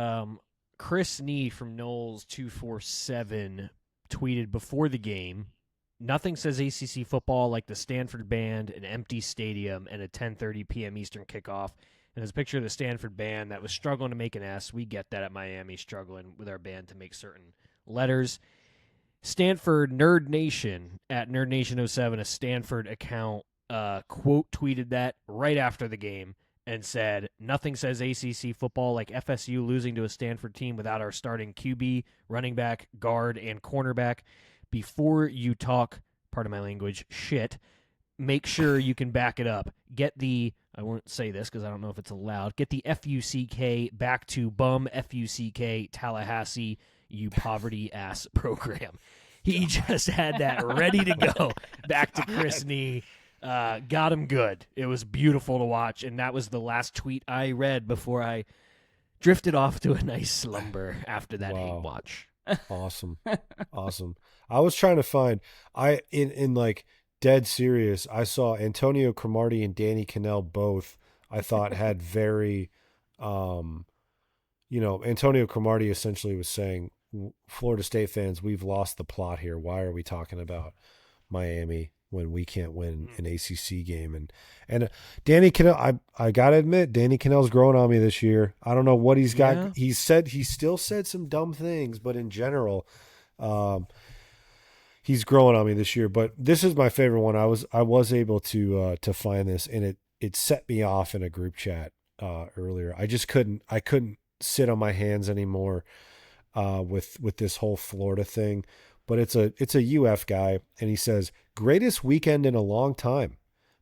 Chris Nee from Knowles 247 tweeted before the game. Nothing says ACC football like the Stanford band, an empty stadium, and a 10:30 p.m. Eastern kickoff. And there's a picture of the Stanford band that was struggling to make an S. We get that at Miami, struggling with our band to make certain letters. Stanford Nerd Nation at Nerd Nation 07, a Stanford account, quote tweeted that right after the game and said, nothing says ACC football like FSU losing to a Stanford team without our starting QB, running back, guard, and cornerback. Before you talk, pardon my language, shit, make sure you can back it up. Get the, I won't say this because I don't know if it's allowed, get the FUCK back to bum FUCK Tallahassee, you poverty-ass program. He just had that ready to go back to Chris Nee. Got him good. It was beautiful to watch, and that was the last tweet I read before I drifted off to a nice slumber after that hate watch. Awesome. I was trying to find, in like dead serious, I saw Antonio Cromartie and Danny Cannell both, I thought had very, Antonio Cromartie essentially was saying, Florida State fans, we've lost the plot here. Why are we talking about Miami when we can't win an ACC game? And Danny Cannell, I gotta admit, Danny Cannell's growing on me this year. I don't know what he's got. Yeah. He still said some dumb things, but in general, he's growing on me this year. But this is my favorite one. I was able to find this, and it set me off in a group chat earlier. I couldn't sit on my hands anymore with this whole Florida thing. But it's a UF guy, and he says, greatest weekend in a long time.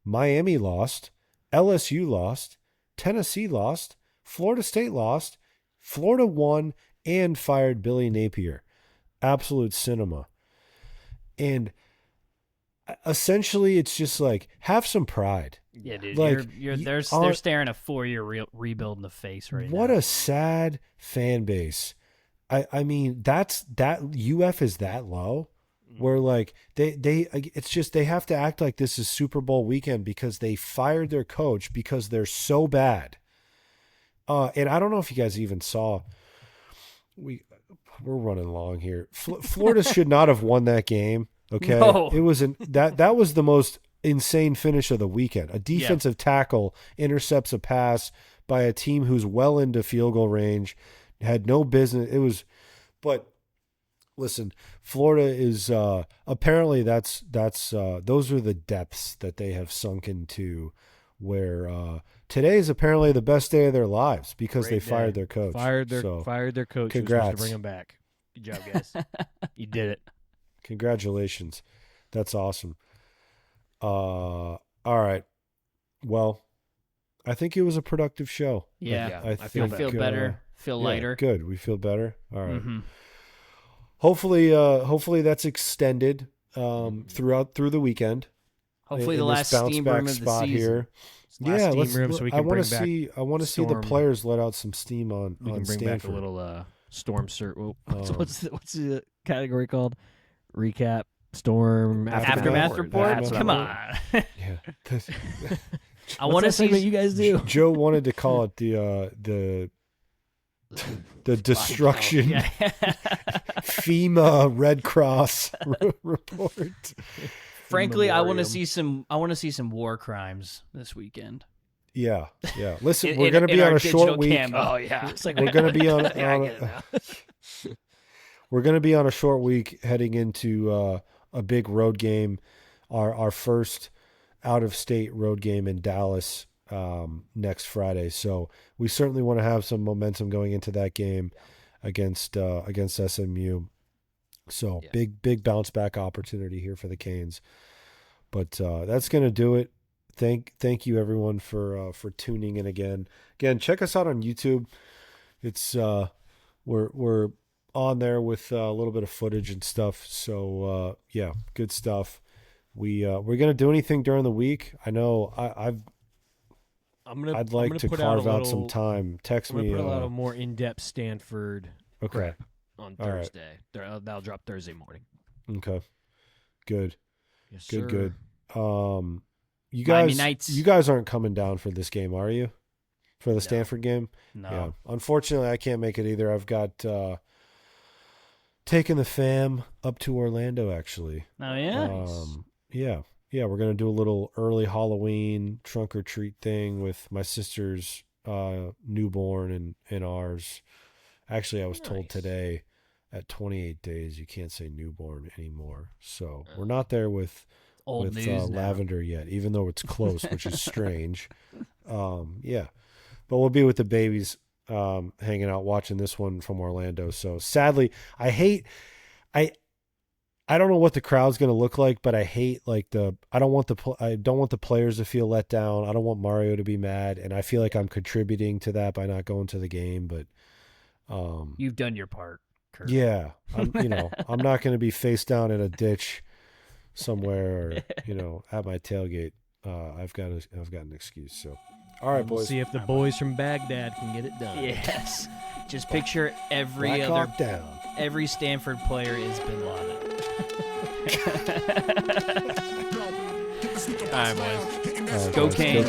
Miami lost, LSU lost, Tennessee lost, Florida State lost, Florida won and fired Billy Napier. Absolute cinema. And essentially it's just like, have some pride. Yeah, dude. Like, they're staring a 4-year rebuild in the face right now. What a sad fan base. I mean, that UF is that low where like it's just, they have to act like this is Super Bowl weekend because they fired their coach because they're so bad. And I don't know if you guys even saw, we're running long here. Florida should not have won that game. Okay. No. It was that was the most insane finish of the weekend. A defensive tackle intercepts a pass by a team who's well into field goal range. Had no business. But listen, Florida is apparently that's those are the depths that they have sunk into. Where today is apparently the best day of their lives because they fired their coach. Fired their coach. Congrats. Who was supposed to bring him back. Good job, guys. You did it. Congratulations. That's awesome. All right. Well, I think it was a productive show. Yeah. I feel better. Feel lighter. Good. We feel better. All right. Mm-hmm. Hopefully that's extended through the weekend. Hopefully the last steam room of the season. Here. Yeah, let's. So we can bring back. I want to see the players let out some steam on. We can bring Stanford. back a little storm cert. What's the category called? Recap. Storm aftermath report. Come on. Yeah. I want to see what you guys do. Joe wanted to call it the the destruction FEMA Red Cross report. Frankly, I want to see some war crimes this weekend. Yeah. Listen, we're going to be on a short week. Oh yeah, it's like we're going to be on. We're going to be on a short week heading into a big road game, our first out-of-state road game in Dallas next Friday. So we certainly want to have some momentum going into that game against SMU. So big bounce back opportunity here for the Canes. But that's going to do it. Thank you everyone for tuning in again. Again, check us out on YouTube. It's we're on there with a little bit of footage and stuff. So good stuff. We're gonna do anything during the week. I know I'd like to carve out some time. Text me. Put a little more in-depth Stanford prep on Thursday. That'll drop Thursday morning. Okay. Good. Yes, good. sir. You Miami Knights. guys aren't coming down for this game, are you? For the Stanford game? No. Yeah. Unfortunately, I can't make it either. I've got taking the fam up to Orlando, actually. Oh, yeah? Yeah, we're going to do a little early Halloween trunk or treat thing with my sister's newborn and ours. Actually, I was told today at 28 days you can't say newborn anymore. So we're not there with Lavender yet, even though it's close, which is strange. But we'll be with the babies hanging out, watching this one from Orlando. So sadly, I don't know what the crowd's going to look like, but I hate I don't want the players to feel let down. I don't want Mario to be mad, and I feel like I'm contributing to that by not going to the game. But you've done your part, Kurt. Yeah, I'm not going to be face down in a ditch somewhere, or at my tailgate. I've got an excuse. So, all right, boys. We'll see if the boys from Baghdad can get it done. Yes. Just picture every Stanford player is Bin Laden. All right, boys. Go Canes.